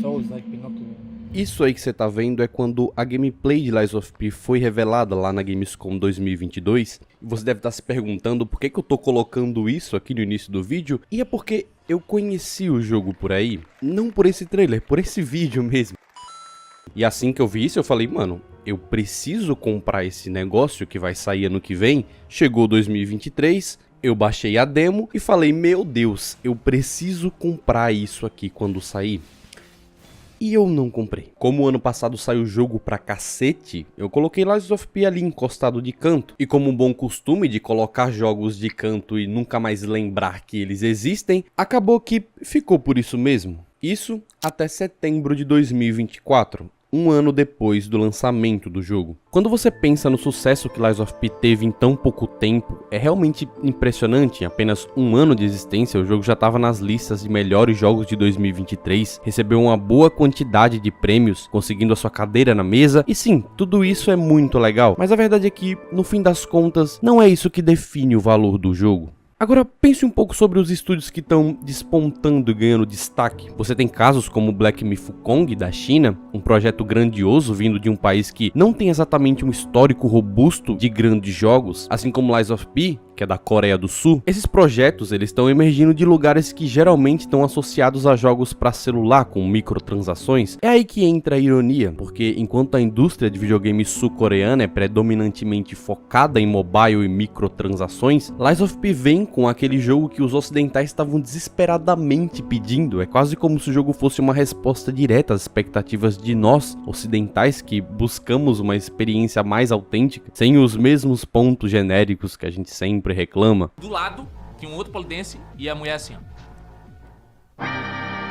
Souls like Pinocchio. Isso aí que você tá vendo é quando a gameplay de Lies of P foi revelada lá na Gamescom 2022. E você deve estar se perguntando por que eu tô colocando isso aqui no início do vídeo. E é porque eu conheci o jogo por aí, não por esse trailer, por esse vídeo mesmo. E assim que eu vi isso eu falei, mano, eu preciso comprar esse negócio que vai sair ano que vem. Chegou 2023... eu baixei a demo e falei, meu Deus, eu preciso comprar isso aqui quando sair. E eu não comprei. Como o ano passado saiu o jogo pra cacete, eu coloquei Lies of P ali encostado de canto. E como um bom costume de colocar jogos de canto e nunca mais lembrar que eles existem, acabou que ficou por isso mesmo. Isso até setembro de 2024. Um ano depois do lançamento do jogo. Quando você pensa no sucesso que Lies of P teve em tão pouco tempo, é realmente impressionante. Em apenas um ano de existência, o jogo já estava nas listas de melhores jogos de 2023, recebeu uma boa quantidade de prêmios, conseguindo a sua cadeira na mesa, e sim, tudo isso é muito legal, mas a verdade é que, no fim das contas, não é isso que define o valor do jogo. Agora pense um pouco sobre os estúdios que estão despontando e ganhando destaque. Você tem casos como o Black Myth Wukong da China, um projeto grandioso vindo de um país que não tem exatamente um histórico robusto de grandes jogos, assim como Lies of P, que é da Coreia do Sul. Esses projetos eles estão emergindo de lugares que geralmente estão associados a jogos para celular com microtransações. É aí que entra a ironia, porque enquanto a indústria de videogame sul-coreana é predominantemente focada em mobile e microtransações, Lies of P vem com aquele jogo que os ocidentais estavam desesperadamente pedindo. É quase como se o jogo fosse uma resposta direta às expectativas de nós, ocidentais, que buscamos uma experiência mais autêntica, sem os mesmos pontos genéricos que a gente sempre reclama. Do lado tinha um outro polidense e a mulher assim, ó.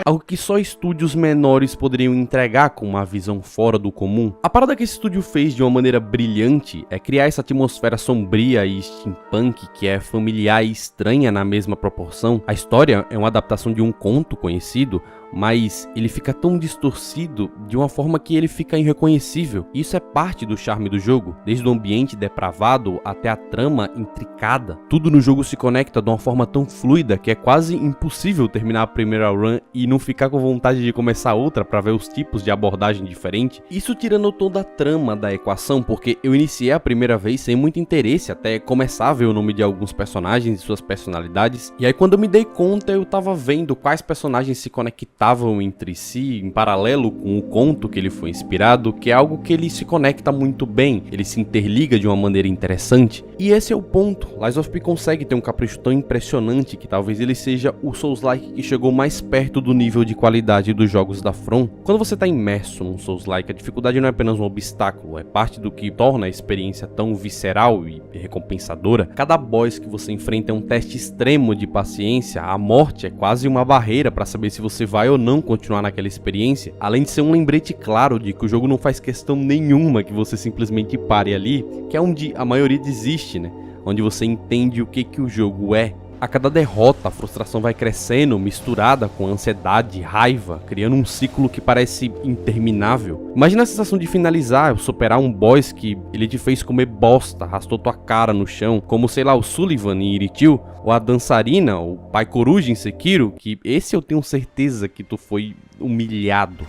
Algo que só estúdios menores poderiam entregar com uma visão fora do comum. A parada que esse estúdio fez de uma maneira brilhante é criar essa atmosfera sombria e steampunk que é familiar e estranha na mesma proporção. A história é uma adaptação de um conto conhecido, mas ele fica tão distorcido de uma forma que ele fica irreconhecível. Isso é parte do charme do jogo, desde o ambiente depravado até a trama intricada. Tudo no jogo se conecta de uma forma tão fluida que é quase impossível terminar a primeira run e não ficar com vontade de começar outra para ver os tipos de abordagem diferente. Isso tirando toda a trama da equação, porque eu iniciei a primeira vez sem muito interesse, até começar a ver o nome de alguns personagens e suas personalidades, e aí quando eu me dei conta eu tava vendo quais personagens se conectavam entre si em paralelo com o conto que ele foi inspirado, que é algo que ele se conecta muito bem, ele se interliga de uma maneira interessante. E esse é o ponto. Lies of P consegue ter um capricho tão impressionante que talvez ele seja o Souls-like que chegou mais perto do nível de qualidade dos jogos da From. Quando você está imerso num Souls-like, a dificuldade não é apenas um obstáculo, é parte do que torna a experiência tão visceral e recompensadora. Cada boss que você enfrenta é um teste extremo de paciência, a morte é quase uma barreira para saber se você vai ou não continuar naquela experiência, além de ser um lembrete claro de que o jogo não faz questão nenhuma que você simplesmente pare ali, que é onde a maioria desiste, né? Onde você entende o que o jogo é. A cada derrota, a frustração vai crescendo, misturada com ansiedade, raiva, criando um ciclo que parece interminável. Imagina a sensação de finalizar, superar um boss que ele te fez comer bosta, arrastou tua cara no chão, como sei lá, o Sullivan em Iritil, ou a dançarina, o Pai Coruja em Sekiro, que esse eu tenho certeza que tu foi humilhado.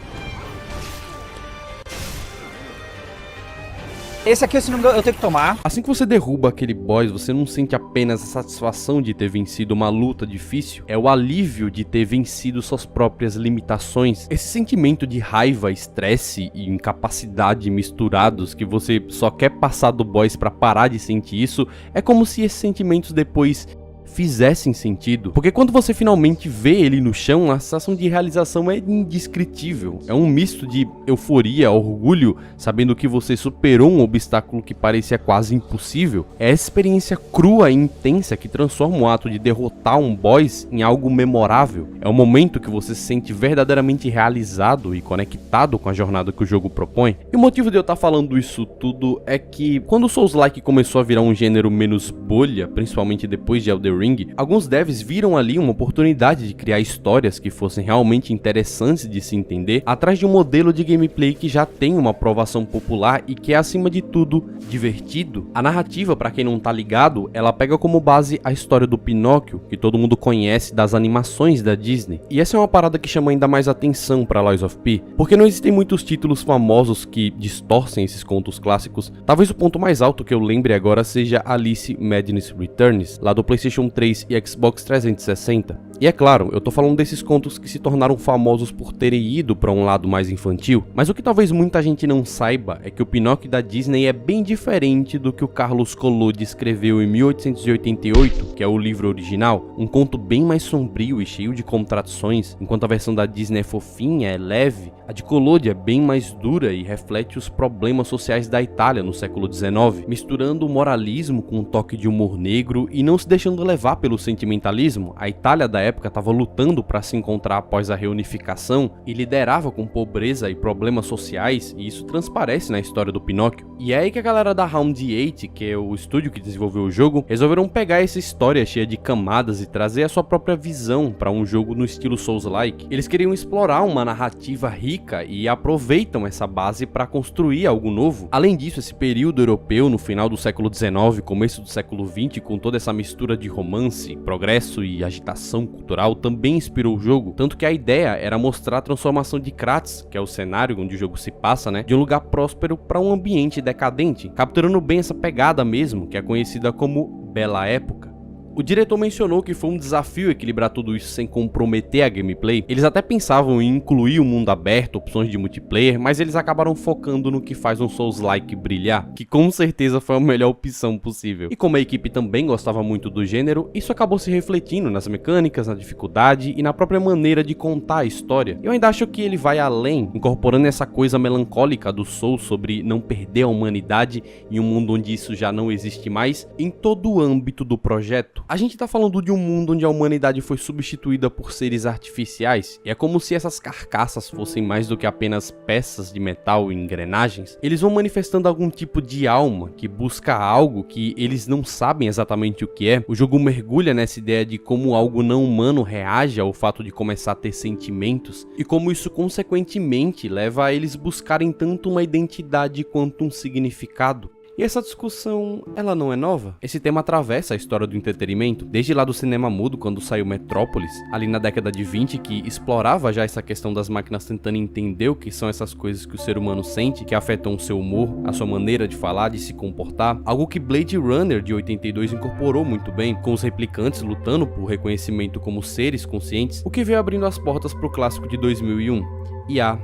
Esse aqui, se não me engano, eu tenho que tomar. Assim que você derruba aquele boss, você não sente apenas a satisfação de ter vencido uma luta difícil, é o alívio de ter vencido suas próprias limitações. Esse sentimento de raiva, estresse e incapacidade misturados que você só quer passar do boss pra parar de sentir isso, é como se esses sentimentos depois fizessem sentido, porque quando você finalmente vê ele no chão, a sensação de realização é indescritível. É um misto de euforia, orgulho, sabendo que você superou um obstáculo que parecia quase impossível. É essa experiência crua e intensa que transforma o ato de derrotar um boss em algo memorável. É o momento que você se sente verdadeiramente realizado e conectado com a jornada que o jogo propõe. E o motivo de eu estar falando isso tudo é que quando o Souls-like começou a virar um gênero menos bolha, principalmente depois de Elden Ring, alguns devs viram ali uma oportunidade de criar histórias que fossem realmente interessantes de se entender, atrás de um modelo de gameplay que já tem uma aprovação popular e que é, acima de tudo, divertido. A narrativa, pra quem não tá ligado, ela pega como base a história do Pinóquio, que todo mundo conhece das animações da Disney. E essa é uma parada que chama ainda mais atenção pra Lies of P, porque não existem muitos títulos famosos que distorcem esses contos clássicos. Talvez o ponto mais alto que eu lembre agora seja Alice Madness Returns, lá do PlayStation 3 e Xbox 360. E é claro, eu tô falando desses contos que se tornaram famosos por terem ido pra um lado mais infantil, mas o que talvez muita gente não saiba é que o Pinóquio da Disney é bem diferente do que o Carlos Collodi escreveu em 1888, que é o livro original, um conto bem mais sombrio e cheio de contradições. Enquanto a versão da Disney é fofinha, é leve, a de Collodi é bem mais dura e reflete os problemas sociais da Itália no século XIX, misturando o moralismo com um toque de humor negro e não se deixando levar pelo sentimentalismo. A Itália da época estava lutando para se encontrar após a reunificação e liderava com pobreza e problemas sociais, e isso transparece na história do Pinóquio. E é aí que a galera da Round 8, que é o estúdio que desenvolveu o jogo, resolveram pegar essa história cheia de camadas e trazer a sua própria visão para um jogo no estilo Souls-like. Eles queriam explorar uma narrativa rica e aproveitam essa base para construir algo novo. Além disso, esse período europeu no final do século XIX, começo do século XX, com toda essa mistura de romance, progresso e agitação cultural, também inspirou o jogo, tanto que a ideia era mostrar a transformação de Kratos, que é o cenário onde o jogo se passa, de um lugar próspero para um ambiente decadente, capturando bem essa pegada mesmo, que é conhecida como Bela Época. O diretor mencionou que foi um desafio equilibrar tudo isso sem comprometer a gameplay. Eles até pensavam em incluir o mundo aberto, opções de multiplayer, mas eles acabaram focando no que faz um Souls-like brilhar, que com certeza foi a melhor opção possível. E como a equipe também gostava muito do gênero, isso acabou se refletindo nas mecânicas, na dificuldade e na própria maneira de contar a história. Eu ainda acho que ele vai além, incorporando essa coisa melancólica do Souls sobre não perder a humanidade em um mundo onde isso já não existe mais, em todo o âmbito do projeto. A gente tá falando de um mundo onde a humanidade foi substituída por seres artificiais, e é como se essas carcaças fossem mais do que apenas peças de metal e engrenagens. Eles vão manifestando algum tipo de alma que busca algo que eles não sabem exatamente o que é. O jogo mergulha nessa ideia de como algo não humano reage ao fato de começar a ter sentimentos, e como isso consequentemente leva a eles buscarem tanto uma identidade quanto um significado. E essa discussão, ela não é nova. Esse tema atravessa a história do entretenimento, desde lá do cinema mudo, quando saiu Metrópolis, ali na década de 20, que explorava já essa questão das máquinas tentando entender o que são essas coisas que o ser humano sente, que afetam o seu humor, a sua maneira de falar, de se comportar, algo que Blade Runner de 82 incorporou muito bem, com os replicantes lutando por reconhecimento como seres conscientes, o que veio abrindo as portas para o clássico de 2001, IA.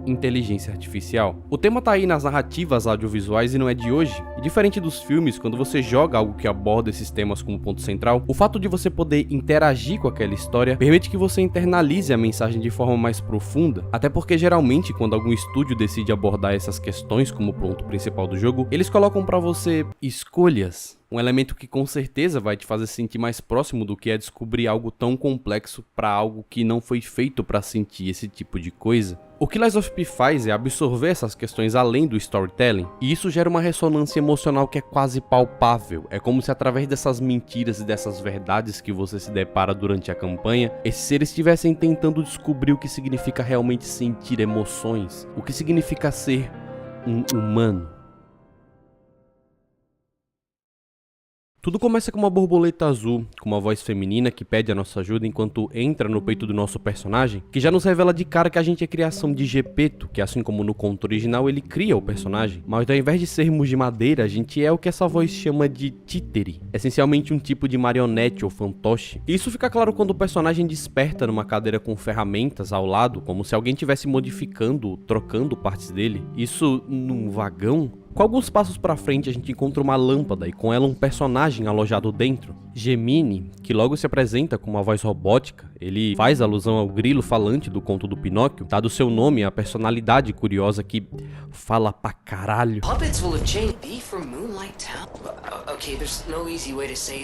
Inteligência artificial. O tema tá aí nas narrativas audiovisuais e não é de hoje. E diferente dos filmes, quando você joga algo que aborda esses temas como ponto central, o fato de você poder interagir com aquela história permite que você internalize a mensagem de forma mais profunda, até porque geralmente quando algum estúdio decide abordar essas questões como ponto principal do jogo, eles colocam pra você escolhas. Um elemento que com certeza vai te fazer sentir mais próximo do que é descobrir algo tão complexo para algo que não foi feito para sentir esse tipo de coisa. O que Lies of P faz é absorver essas questões além do storytelling, e isso gera uma ressonância emocional que é quase palpável. É como se através dessas mentiras e dessas verdades que você se depara durante a campanha, esses seres estivessem tentando descobrir o que significa realmente sentir emoções, o que significa ser um humano. Tudo começa com uma borboleta azul, com uma voz feminina que pede a nossa ajuda enquanto entra no peito do nosso personagem, que já nos revela de cara que a gente é criação de Gepeto, que assim como no conto original ele cria o personagem, mas ao invés de sermos de madeira, a gente é o que essa voz chama de títere, essencialmente um tipo de marionete ou fantoche. E isso fica claro quando o personagem desperta numa cadeira com ferramentas ao lado, como se alguém estivesse modificando, trocando partes dele. Isso num vagão? Com alguns passos pra frente a gente encontra uma lâmpada e com ela um personagem alojado dentro, Gemini, que logo se apresenta com uma voz robótica. Ele faz alusão ao grilo falante do conto do Pinóquio, dado seu nome à personalidade curiosa que fala pra caralho. Puppets will have changed B from Moonlight Town. Okay, there's no easy way to say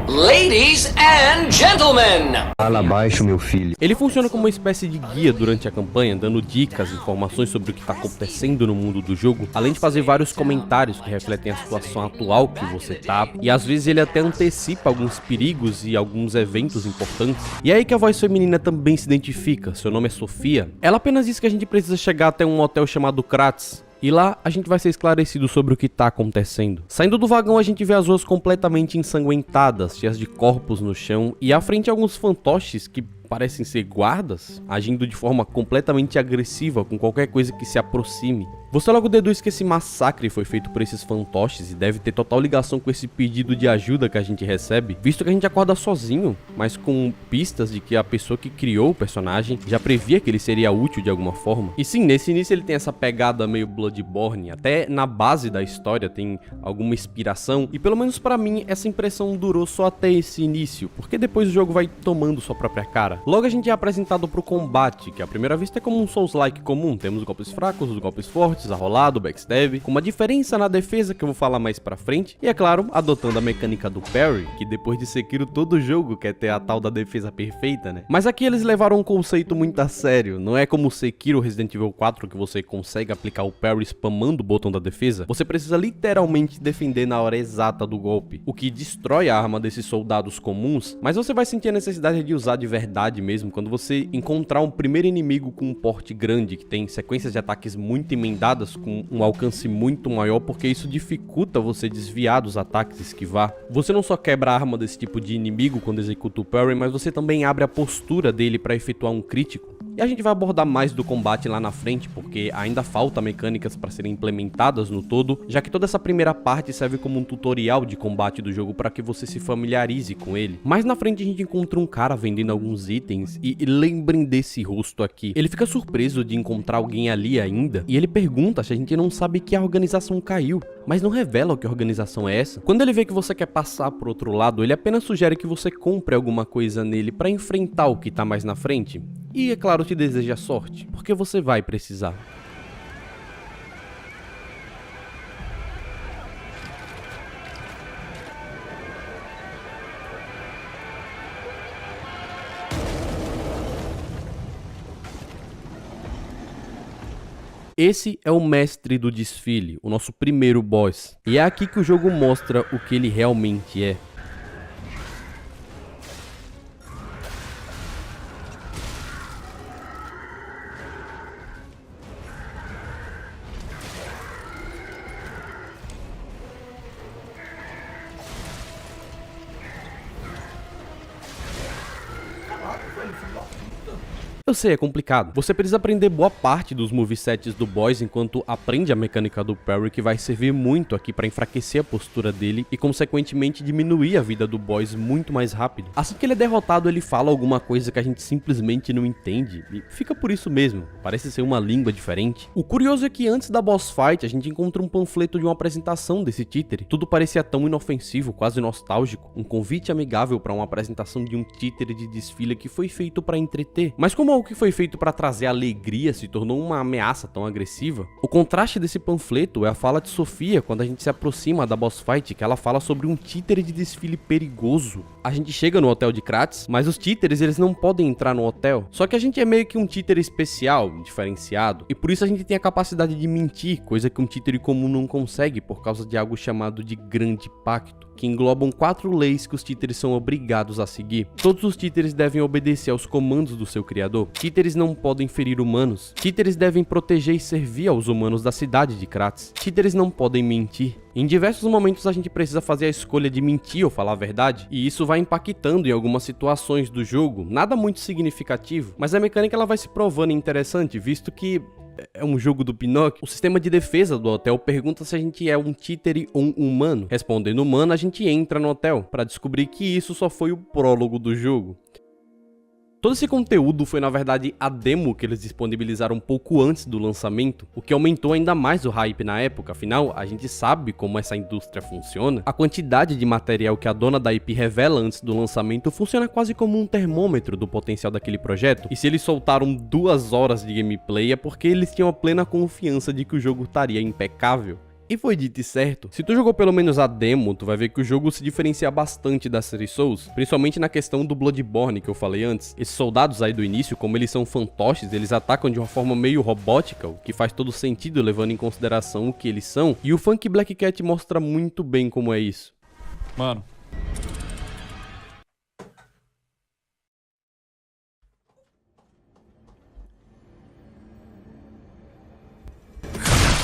Ladies and gentlemen! Fala abaixo, meu filho. Ele funciona como uma espécie de guia durante a campanha, dando dicas, informações sobre o que tá acontecendo acontecendo no mundo do jogo, além de fazer vários comentários que refletem a situação atual que você tá, e às vezes ele até antecipa alguns perigos e alguns eventos importantes. E é aí que a voz feminina também se identifica, seu nome é Sofia. Ela apenas diz que a gente precisa chegar até um hotel chamado Kratz, e lá a gente vai ser esclarecido sobre o que tá acontecendo. Saindo do vagão a gente vê as ruas completamente ensanguentadas, cheias de corpos no chão, e à frente alguns fantoches que parecem ser guardas, agindo de forma completamente agressiva com qualquer coisa que se aproxime. Você logo deduz que esse massacre foi feito por esses fantoches e deve ter total ligação com esse pedido de ajuda que a gente recebe, visto que a gente acorda sozinho, mas com pistas de que a pessoa que criou o personagem já previa que ele seria útil de alguma forma. E sim, nesse início ele tem essa pegada meio Bloodborne, até na base da história tem alguma inspiração, e pelo menos pra mim essa impressão durou só até esse início, porque depois o jogo vai tomando sua própria cara. Logo a gente é apresentado pro combate, que à primeira vista é como um Souls-like comum, temos golpes fracos, os golpes fortes, arrolado, backstab, com uma diferença na defesa que eu vou falar mais pra frente, e é claro, adotando a mecânica do parry, que depois de Sekiro todo jogo quer ter a tal da defesa perfeita, né? Mas aqui eles levaram um conceito muito a sério, não é como Sekiro Resident Evil 4 que você consegue aplicar o parry spamando o botão da defesa, você precisa literalmente defender na hora exata do golpe, o que destrói a arma desses soldados comuns, mas você vai sentir a necessidade de usar de verdade mesmo quando você encontrar um primeiro inimigo com um porte grande, que tem sequências de ataques muito emendadas, com um alcance muito maior, porque isso dificulta você desviar dos ataques e esquivar. Você não só quebra a arma desse tipo de inimigo quando executa o parry, mas você também abre a postura dele para efetuar um crítico. E a gente vai abordar mais do combate lá na frente, porque ainda falta mecânicas para serem implementadas no todo, já que toda essa primeira parte serve como um tutorial de combate do jogo para que você se familiarize com ele. Mais na frente a gente encontra um cara vendendo alguns itens, e lembrem desse rosto aqui. Ele fica surpreso de encontrar alguém ali ainda, e ele pergunta se a gente não sabe que a organização caiu, mas não revela que organização é essa. Quando ele vê que você quer passar pro outro lado, ele apenas sugere que você compre alguma coisa nele para enfrentar o que tá mais na frente. E é claro, te deseja sorte, porque você vai precisar. Esse é o mestre do desfile, o nosso primeiro boss. E é aqui que o jogo mostra o que ele realmente é. Eu sei, é complicado. Você precisa aprender boa parte dos movesets do boss enquanto aprende a mecânica do parry, que vai servir muito aqui para enfraquecer a postura dele e consequentemente diminuir a vida do boss muito mais rápido. Assim que ele é derrotado, ele fala alguma coisa que a gente simplesmente não entende e fica por isso mesmo, parece ser uma língua diferente. O curioso é que antes da boss fight a gente encontra um panfleto de uma apresentação desse títere. Tudo parecia tão inofensivo, quase nostálgico, um convite amigável para uma apresentação de um títere de desfile que foi feito para entreter. Mas como algo que foi feito para trazer alegria se tornou uma ameaça tão agressiva, o contraste desse panfleto é a fala de Sofia quando a gente se aproxima da boss fight, que ela fala sobre um títere de desfile perigoso. A gente chega no hotel de Kratz, mas os títeres eles não podem entrar no hotel, só que a gente é meio que um títere especial, diferenciado, e por isso a gente tem a capacidade de mentir, coisa que um títere comum não consegue por causa de algo chamado de Grande Pacto, que englobam 4 leis que os títeres são obrigados a seguir. Todos os títeres devem obedecer aos comandos do seu criador. Títeres não podem ferir humanos. Títeres devem proteger e servir aos humanos da cidade de Kratz. Títeres não podem mentir. Em diversos momentos a gente precisa fazer a escolha de mentir ou falar a verdade, e isso vai impactando em algumas situações do jogo, nada muito significativo, mas a mecânica ela vai se provando interessante, visto que é um jogo do Pinóquio. O sistema de defesa do hotel pergunta se a gente é um títere ou um humano. Respondendo humano, a gente entra no hotel, para descobrir que isso só foi o prólogo do jogo. Todo esse conteúdo foi na verdade a demo que eles disponibilizaram um pouco antes do lançamento, o que aumentou ainda mais o hype na época, afinal a gente sabe como essa indústria funciona. A quantidade de material que a dona da IP revela antes do lançamento funciona quase como um termômetro do potencial daquele projeto, e se eles soltaram 2 horas de gameplay é porque eles tinham a plena confiança de que o jogo estaria impecável. E foi dito e certo. Se tu jogou pelo menos a demo, tu vai ver que o jogo se diferencia bastante da série Souls, principalmente na questão do Bloodborne que eu falei antes. Esses soldados aí do início, como eles são fantoches, eles atacam de uma forma meio robótica, o que faz todo sentido levando em consideração o que eles são, e o Funky Black Cat mostra muito bem como é isso. Mano.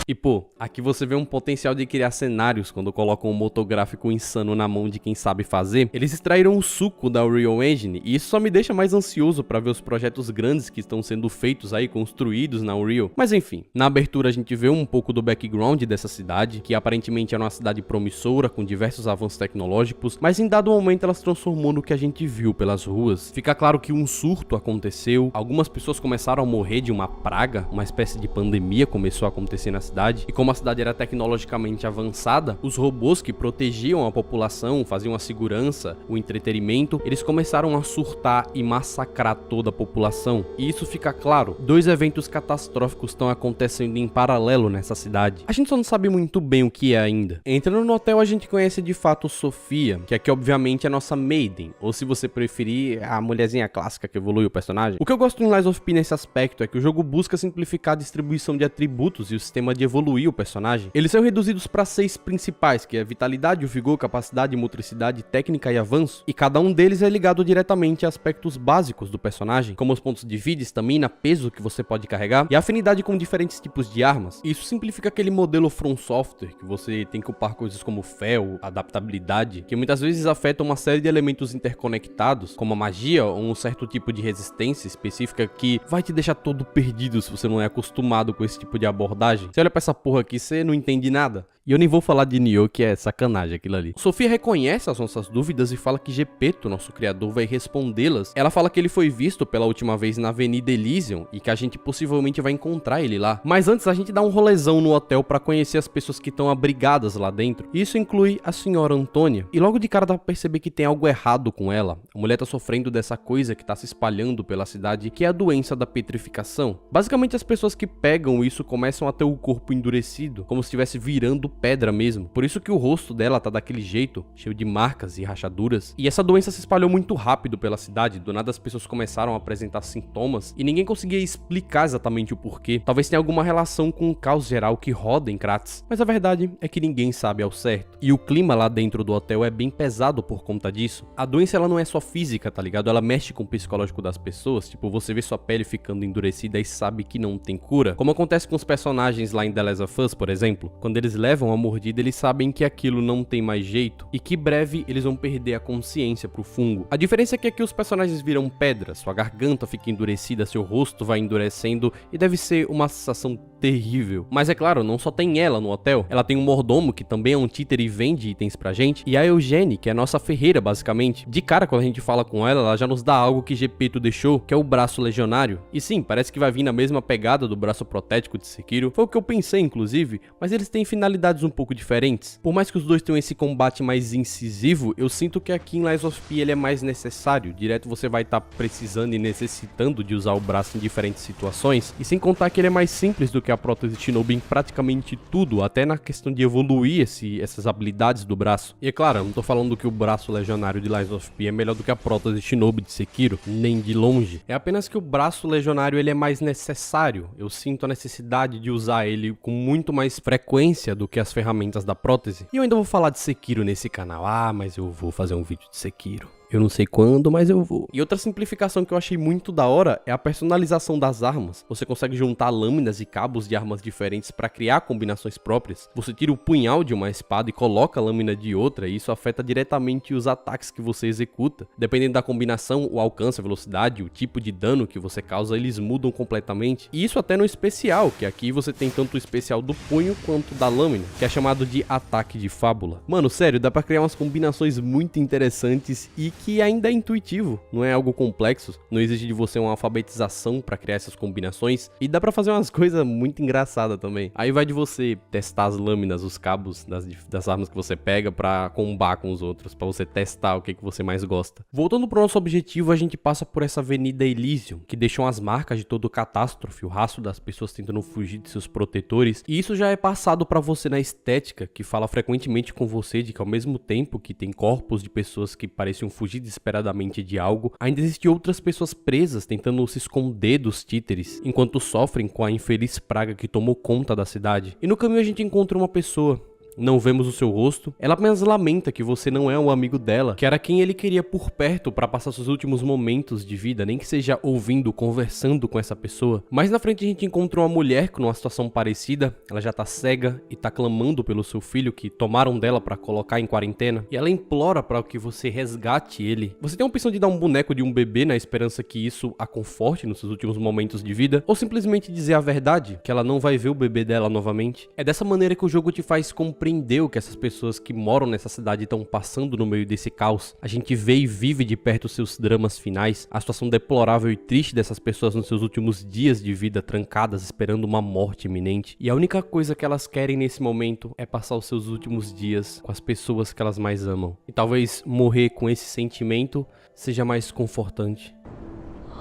E pô, aqui você vê um potencial de criar cenários quando colocam um motor gráfico insano na mão de quem sabe fazer. Eles extraíram o suco da Unreal Engine e isso só me deixa mais ansioso pra ver os projetos grandes que estão sendo feitos aí, construídos na Unreal. Mas enfim, na abertura a gente vê um pouco do background dessa cidade, que aparentemente era uma cidade promissora, com diversos avanços tecnológicos, mas em dado momento ela se transformou no que a gente viu pelas ruas. Fica claro que um surto aconteceu, algumas pessoas começaram a morrer de uma praga, uma espécie de pandemia começou a acontecer na cidade. E como a cidade era tecnologicamente avançada, os robôs que protegiam a população, faziam a segurança, o entretenimento, eles começaram a surtar e massacrar toda a população. E isso fica claro, dois eventos catastróficos estão acontecendo em paralelo nessa cidade. A gente só não sabe muito bem o que é ainda. Entrando no hotel a gente conhece de fato Sofia, que aqui obviamente é a nossa Maiden, ou se você preferir, a mulherzinha clássica que evolui o personagem. O que eu gosto em Lies of P nesse aspecto é que o jogo busca simplificar a distribuição de atributos e o sistema de evoluir o personagem. Eles são reduzidos para 6 principais, que é vitalidade, o vigor, capacidade, motricidade, técnica e avanço, e cada um deles é ligado diretamente a aspectos básicos do personagem, como os pontos de vida, estamina, peso que você pode carregar, e afinidade com diferentes tipos de armas. Isso simplifica aquele modelo From Software, que você tem que upar coisas como fel, adaptabilidade, que muitas vezes afetam uma série de elementos interconectados, como a magia ou um certo tipo de resistência específica que vai te deixar todo perdido se você não é acostumado com esse tipo de abordagem. Você olha pra essa porra aqui, você não entende nada. E eu nem vou falar de Nioh, que é sacanagem aquilo ali. Sofia reconhece as nossas dúvidas e fala que Geppetto, nosso criador, vai respondê-las. Ela fala que ele foi visto pela última vez na Avenida Elysium e que a gente possivelmente vai encontrar ele lá. Mas antes a gente dá um rolezão no hotel pra conhecer as pessoas que estão abrigadas lá dentro. E isso inclui a senhora Antônia. E logo de cara dá pra perceber que tem algo errado com ela. A mulher tá sofrendo dessa coisa que tá se espalhando pela cidade, que é a doença da petrificação. Basicamente as pessoas que pegam isso começam a ter o corpo endurecido, como se estivesse virando pedra mesmo. Por isso que o rosto dela tá daquele jeito, cheio de marcas e rachaduras. E essa doença se espalhou muito rápido pela cidade. Do nada as pessoas começaram a apresentar sintomas e ninguém conseguia explicar exatamente o porquê. Talvez tenha alguma relação com o caos geral que roda em Kratos, mas a verdade é que ninguém sabe ao certo. E o clima lá dentro do hotel é bem pesado por conta disso. A doença ela não é só física, tá ligado? Ela mexe com o psicológico das pessoas. Tipo, você vê sua pele ficando endurecida e sabe que não tem cura. Como acontece com os personagens lá em The Last of Us, por exemplo. Quando eles levam a mordida, eles sabem que aquilo não tem mais jeito e que breve eles vão perder a consciência pro fungo. A diferença é que aqui os personagens viram pedra, sua garganta fica endurecida, seu rosto vai endurecendo e deve ser uma sensação terrível. Mas é claro, não só tem ela no hotel, ela tem um mordomo que também é um títere e vende itens pra gente, e a Eugene, que é a nossa ferreira basicamente. De cara, quando a gente fala com ela já nos dá algo que Geppetto deixou, que é o braço legionário. E sim, parece que vai vir na mesma pegada do braço protético de Sekiro, foi o que eu pensei inclusive, mas eles têm finalidades um pouco diferentes. Por mais que os dois tenham esse combate mais incisivo, eu sinto que aqui em Lies of P ele é mais necessário. Direto você vai estar precisando e necessitando de usar o braço em diferentes situações, e sem contar que ele é mais simples do que a prótese Shinobi em praticamente tudo, até na questão de evoluir essas habilidades do braço. E é claro, eu não tô falando que o braço legionário de Lies of P é melhor do que a prótese Shinobi de Sekiro, nem de longe. É apenas que o braço legionário ele é mais necessário. Eu sinto a necessidade de usar ele com muito mais frequência do que as ferramentas da prótese. E eu ainda vou falar de Sekiro nesse canal. Ah, mas eu vou fazer um vídeo de Sekiro. Eu não sei quando, mas eu vou. E outra simplificação que eu achei muito da hora é a personalização das armas. Você consegue juntar lâminas e cabos de armas diferentes para criar combinações próprias. Você tira o punhal de uma espada e coloca a lâmina de outra, e isso afeta diretamente os ataques que você executa. Dependendo da combinação, o alcance, a velocidade, o tipo de dano que você causa, eles mudam completamente. E isso até no especial, que aqui você tem tanto o especial do punho quanto da lâmina, que é chamado de ataque de fábula. Mano, sério, dá pra criar umas combinações muito interessantes e que ainda é intuitivo, não é algo complexo, não exige de você uma alfabetização pra criar essas combinações, e dá pra fazer umas coisas muito engraçadas também. Aí vai de você testar as lâminas, os cabos das armas que você pega pra combar com os outros, pra você testar o que você mais gosta. Voltando pro nosso objetivo, a gente passa por essa Avenida Elysium, que deixam as marcas de todo o catástrofe, o rastro das pessoas tentando fugir de seus protetores, e isso já é passado pra você na estética, que fala frequentemente com você de que ao mesmo tempo que tem corpos de pessoas que pareciam fugir desesperadamente de algo, ainda existem outras pessoas presas tentando se esconder dos títeres, enquanto sofrem com a infeliz praga que tomou conta da cidade. E no caminho a gente encontra uma pessoa. Não vemos o seu rosto, ela apenas lamenta que você não é um amigo dela, que era quem ele queria por perto para passar seus últimos momentos de vida, nem que seja ouvindo, conversando com essa pessoa. Mas na frente a gente encontra uma mulher com uma situação parecida, ela já tá cega e tá clamando pelo seu filho que tomaram dela para colocar em quarentena, e ela implora para que você resgate ele. Você tem a opção de dar um boneco de um bebê na esperança que isso a conforte nos seus últimos momentos de vida, ou simplesmente dizer a verdade, que ela não vai ver o bebê dela novamente. É dessa maneira que o jogo te faz compreender o que essas pessoas que moram nessa cidade estão passando no meio desse caos. A gente vê e vive de perto seus dramas finais, a situação deplorável e triste dessas pessoas nos seus últimos dias de vida trancadas esperando uma morte iminente. E a única coisa que elas querem nesse momento é passar os seus últimos dias com as pessoas que elas mais amam. E talvez morrer com esse sentimento seja mais confortante.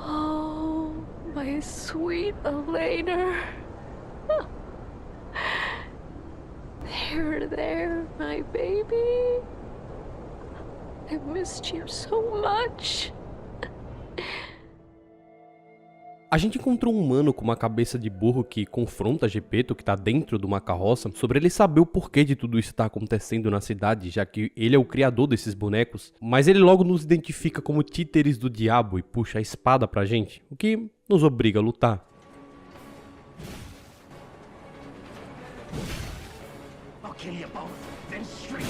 Oh, my sweet Elena. There, my baby. I missed you so much. A gente encontrou um humano com uma cabeça de burro que confronta Gepeto, que tá dentro de uma carroça, sobre ele saber o porquê de tudo isso tá acontecendo na cidade, já que ele é o criador desses bonecos. Mas ele logo nos identifica como títeres do diabo e puxa a espada pra gente, o que nos obriga a lutar. Kill you both, then street.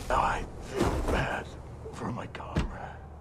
Now I feel bad for my comrade.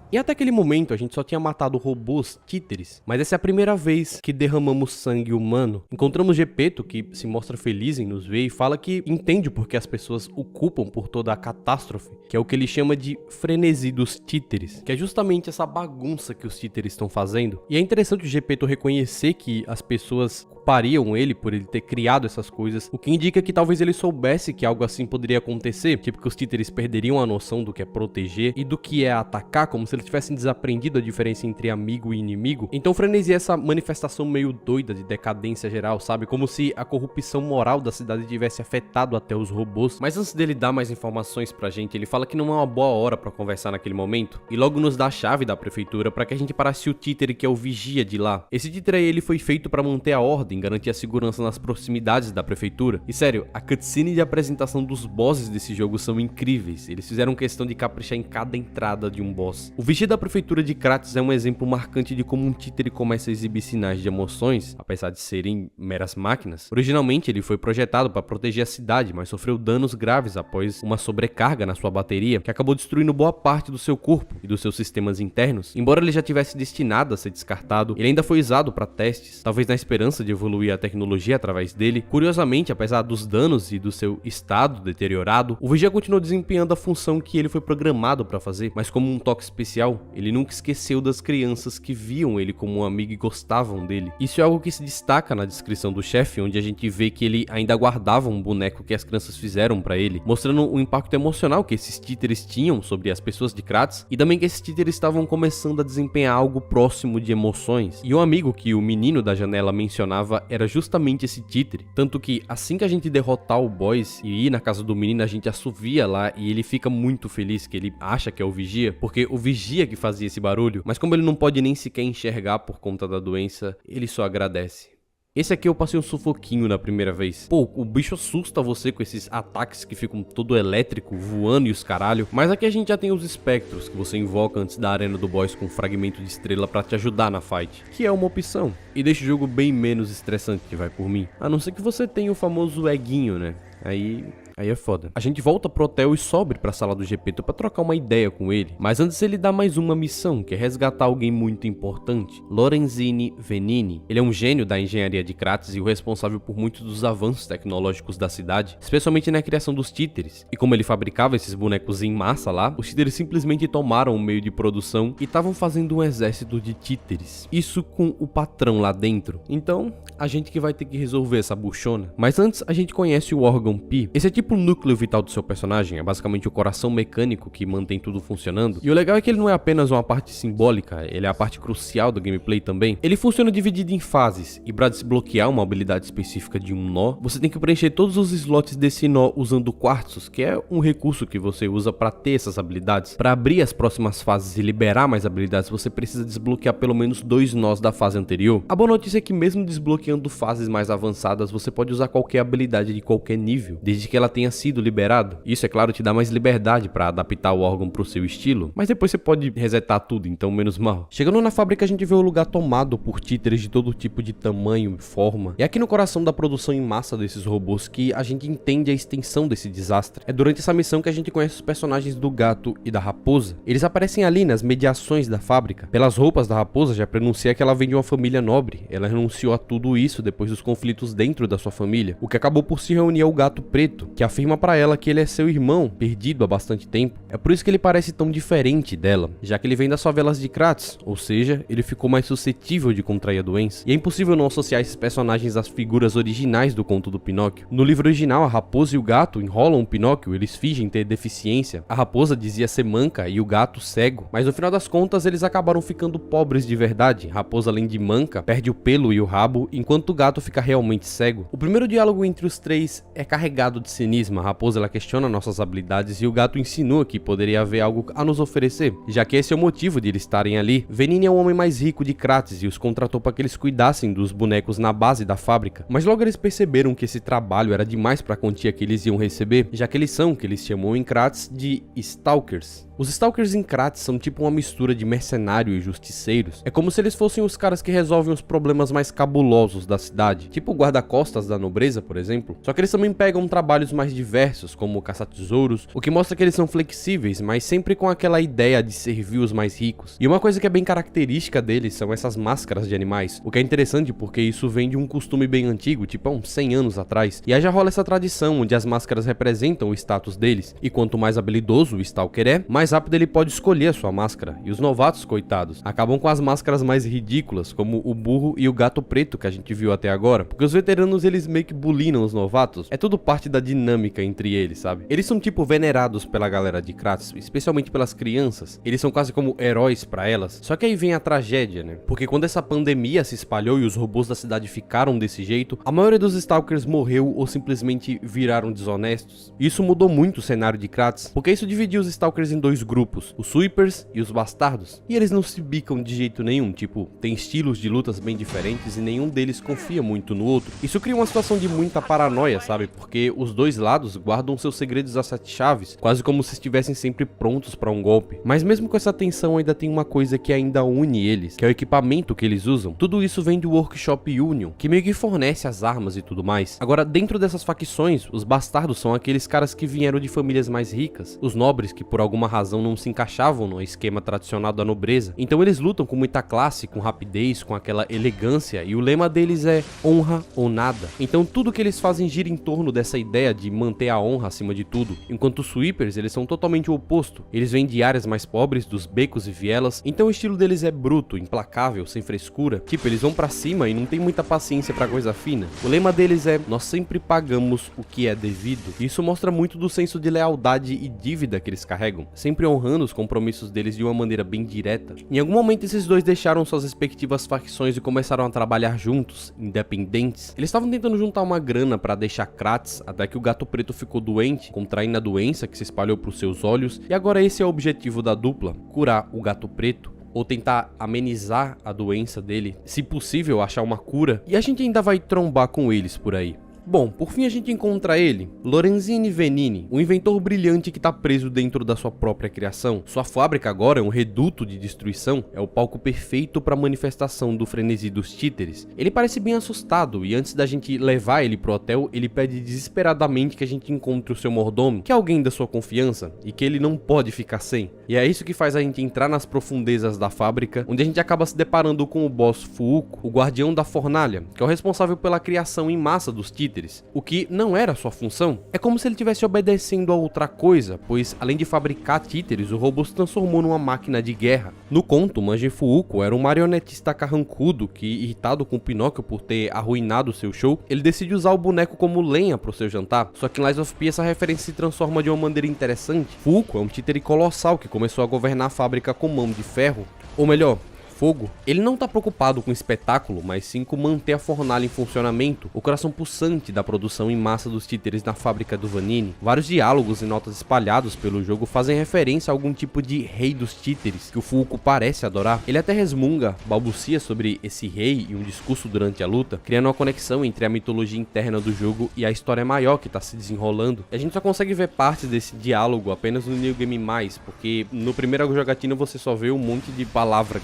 E até aquele momento a gente só tinha matado robôs títeres, mas essa é a primeira vez que derramamos sangue humano. Encontramos Gepeto, que se mostra feliz em nos ver e fala que entende porque as pessoas o culpam por toda a catástrofe, que é o que ele chama de frenesi dos títeres, que é justamente essa bagunça que os títeres estão fazendo. E é interessante o Gepeto reconhecer que as pessoas culpariam ele por ele ter criado essas coisas, o que indica que talvez ele soubesse que algo assim poderia acontecer, tipo que os títeres perderiam a noção do que é proteger e do que é atacar, como se eles tivessem desaprendido a diferença entre amigo e inimigo. Então frenesi é essa manifestação meio doida de decadência geral, sabe? Como se a corrupção moral da cidade tivesse afetado até os robôs. Mas antes dele dar mais informações pra gente, ele fala que não é uma boa hora pra conversar naquele momento, e logo nos dá a chave da prefeitura pra que a gente parasse o títere que é o vigia de lá. Esse títere aí, ele foi feito pra manter a ordem, garantir a segurança nas proximidades da prefeitura. E sério, a cutscene de apresentação dos bosses desse jogo são incríveis. Eles fizeram questão de caprichar em cada entrada de um boss. O vigia da prefeitura de Kratos é um exemplo marcante de como um títere começa a exibir sinais de emoções, apesar de serem meras máquinas. Originalmente ele foi projetado para proteger a cidade, mas sofreu danos graves após uma sobrecarga na sua bateria, que acabou destruindo boa parte do seu corpo e dos seus sistemas internos. Embora ele já tivesse destinado a ser descartado, ele ainda foi usado para testes, talvez na esperança de evoluir a tecnologia através dele. Curiosamente, apesar dos danos e do seu estado deteriorado, o vigia continuou desempenhando a função que ele foi programado para fazer, mas como um toque especial, ele nunca esqueceu das crianças que viam ele como um amigo e gostavam dele. Isso é algo que se destaca na descrição do chefe, onde a gente vê que ele ainda guardava um boneco que as crianças fizeram para ele, mostrando o impacto emocional que esses títeres tinham sobre as pessoas de Kratos, e também que esses títeres estavam começando a desempenhar algo próximo de emoções. E um amigo que o menino da janela mencionava era justamente esse títere, tanto que assim que a gente derrotar o boss e ir na casa do menino, a gente assovia lá e ele fica muito feliz, que ele acha que é o vigia, porque o vigia que fazia esse barulho, mas como ele não pode nem sequer enxergar por conta da doença, ele só agradece. Esse aqui eu passei um sufoquinho na primeira vez. Pô, o bicho assusta você com esses ataques que ficam todo elétrico, voando e os caralho. Mas aqui a gente já tem os espectros que você invoca antes da arena do boss com um fragmento de estrela pra te ajudar na fight, que é uma opção. E deixa o jogo bem menos estressante, que vai por mim. A não ser que você tenha o famoso eguinho, né? Aí Aí é foda. A gente volta pro hotel e sobe pra sala do Gepeto pra trocar uma ideia com ele. Mas antes ele dá mais uma missão, que é resgatar alguém muito importante. Lorenzini Venini. Ele é um gênio da engenharia de Kratos e o responsável por muitos dos avanços tecnológicos da cidade, especialmente na criação dos títeres. E como ele fabricava esses bonecos em massa lá, os títeres simplesmente tomaram o meio de produção e estavam fazendo um exército de títeres. Isso com o patrão lá dentro. Então, a gente que vai ter que resolver essa buchona. Mas antes, a gente conhece o órgão Pi. Esse é tipo o núcleo vital do seu personagem, é basicamente o coração mecânico que mantém tudo funcionando. E o legal é que ele não é apenas uma parte simbólica, ele é a parte crucial do gameplay também. Ele funciona dividido em fases, e para desbloquear uma habilidade específica de um nó, você tem que preencher todos os slots desse nó usando quartzos, que é um recurso que você usa para ter essas habilidades. Para abrir as próximas fases e liberar mais habilidades, você precisa desbloquear pelo menos 2 nós da fase anterior. A boa notícia é que mesmo desbloqueando fases mais avançadas, você pode usar qualquer habilidade de qualquer nível, desde que ela tenha sido liberada. Isso, é claro, te dá mais liberdade para adaptar o órgão pro seu estilo, mas depois você pode resetar tudo, então menos mal. Chegando na fábrica, a gente vê o lugar tomado por títeres de todo tipo de tamanho e forma. É aqui no coração da produção em massa desses robôs que a gente entende a extensão desse desastre. É durante essa missão que a gente conhece os personagens do gato e da raposa. Eles aparecem ali nas mediações da fábrica. Pelas roupas da raposa, já pronuncia que ela vem de uma família nobre. Ela renunciou a tudo isso depois dos conflitos dentro da sua família. O que acabou por se reunir ao gato preto, que afirma pra ela que ele é seu irmão, perdido há bastante tempo. É por isso que ele parece tão diferente dela, já que ele vem das favelas de Kratos, ou seja, ele ficou mais suscetível de contrair a doença. E é impossível não associar esses personagens às figuras originais do conto do Pinóquio. No livro original, a raposa e o gato enrolam o Pinóquio, eles fingem ter deficiência. A raposa dizia ser manca e o gato cego, mas no final das contas eles acabaram ficando pobres de verdade. A raposa, além de manca, perde o pelo e o rabo, enquanto o gato fica realmente cego. O primeiro diálogo entre os três é carregado de cinismo. A raposa ela questiona nossas habilidades e o gato insinua que poderia haver algo a nos oferecer, já que esse é o motivo de eles estarem ali. Venini é o homem mais rico de Kratos e os contratou para que eles cuidassem dos bonecos na base da fábrica, mas logo eles perceberam que esse trabalho era demais para a quantia que eles iam receber, já que eles são o que eles chamam em Kratos de Stalkers. Os Stalkers em Kratos são tipo uma mistura de mercenário e justiceiros. É como se eles fossem os caras que resolvem os problemas mais cabulosos da cidade, tipo o guarda-costas da nobreza, por exemplo. Só que eles também pegam trabalhos mais diversos, como caçar tesouros, o que mostra que eles são flexíveis, mas sempre com aquela ideia de servir os mais ricos. E uma coisa que é bem característica deles são essas máscaras de animais, o que é interessante porque isso vem de um costume bem antigo, tipo há uns 100 anos atrás. E aí já rola essa tradição, onde as máscaras representam o status deles, e quanto mais habilidoso o Stalker é, mais rápido ele pode escolher a sua máscara. E os novatos, coitados, acabam com as máscaras mais ridículas, como o burro e o gato preto que a gente viu até agora, porque os veteranos eles meio que bulinam os novatos. É tudo parte da dinâmica entre eles, sabe? Eles são tipo venerados pela galera de Kratos, especialmente pelas crianças. Eles são quase como heróis pra elas. Só que aí vem a tragédia, né? Porque quando essa pandemia se espalhou e os robôs da cidade ficaram desse jeito, a maioria dos Stalkers morreu ou simplesmente viraram desonestos. E isso mudou muito o cenário de Kratos, porque isso dividiu os Stalkers em dois grupos, os Sweepers e os Bastardos. E eles não se bicam de jeito nenhum, tipo, tem estilos de lutas bem diferentes e nenhum deles confia muito no outro. Isso cria uma situação de muita paranoia, sabe? Porque os dois lados guardam seus segredos a 7 chaves, quase como se estivessem sempre prontos para um golpe. Mas mesmo com essa tensão ainda tem uma coisa que ainda une eles, que é o equipamento que eles usam. Tudo isso vem do Workshop Union, que meio que fornece as armas e tudo mais. Agora, dentro dessas facções, os Bastardos são aqueles caras que vieram de famílias mais ricas, os nobres que por alguma razão não se encaixavam no esquema tradicional da nobreza. Então eles lutam com muita classe, com rapidez, com aquela elegância, e o lema deles é honra ou nada. Então tudo que eles fazem gira em torno dessa ideia de manter a honra acima de tudo. Enquanto os Sweepers, eles são totalmente o oposto. Eles vêm de áreas mais pobres, dos becos e vielas, então o estilo deles é bruto, implacável, sem frescura. Tipo, eles vão pra cima e não tem muita paciência pra coisa fina. O lema deles é: nós sempre pagamos o que é devido. E isso mostra muito do senso de lealdade e dívida que eles carregam, sempre honrando os compromissos deles de uma maneira bem direta. Em algum momento esses dois deixaram suas respectivas facções e começaram a trabalhar juntos, independentes. Eles estavam tentando juntar uma grana para deixar Kratos, até que o gato preto ficou doente, contraindo a doença que se espalhou para os seus olhos, e agora esse é o objetivo da dupla: curar o gato preto, ou tentar amenizar a doença dele, se possível achar uma cura, e a gente ainda vai trombar com eles por aí. Bom, por fim a gente encontra ele, Lorenzini Venini, um inventor brilhante que tá preso dentro da sua própria criação. Sua fábrica agora é um reduto de destruição, é o palco perfeito para a manifestação do frenesi dos títeres. Ele parece bem assustado e antes da gente levar ele pro hotel, ele pede desesperadamente que a gente encontre o seu mordomo, que é alguém da sua confiança e que ele não pode ficar sem. E é isso que faz a gente entrar nas profundezas da fábrica, onde a gente acaba se deparando com o boss Fuuko, o guardião da fornalha, que é o responsável pela criação em massa dos títeres. O que não era sua função. É como se ele estivesse obedecendo a outra coisa, pois além de fabricar títeres, o robô se transformou numa máquina de guerra. No conto, Manji Fuuko era um marionetista carrancudo que, irritado com Pinóquio por ter arruinado seu show, ele decide usar o boneco como lenha pro seu jantar. Só que em Lies of P essa referência se transforma de uma maneira interessante. Fuuko é um títere colossal que começou a governar a fábrica com mão de ferro, ou melhor, fogo. Ele não tá preocupado com o espetáculo, mas sim com manter a fornalha em funcionamento, o coração pulsante da produção em massa dos títeres na fábrica do Vanini. Vários diálogos e notas espalhados pelo jogo fazem referência a algum tipo de rei dos títeres, que o Fuuko parece adorar. Ele até resmunga, balbucia sobre esse rei em um discurso durante a luta, criando uma conexão entre a mitologia interna do jogo e a história maior que tá se desenrolando. E a gente só consegue ver partes desse diálogo apenas no New Game+, porque no primeiro jogatina você só vê um monte de palavra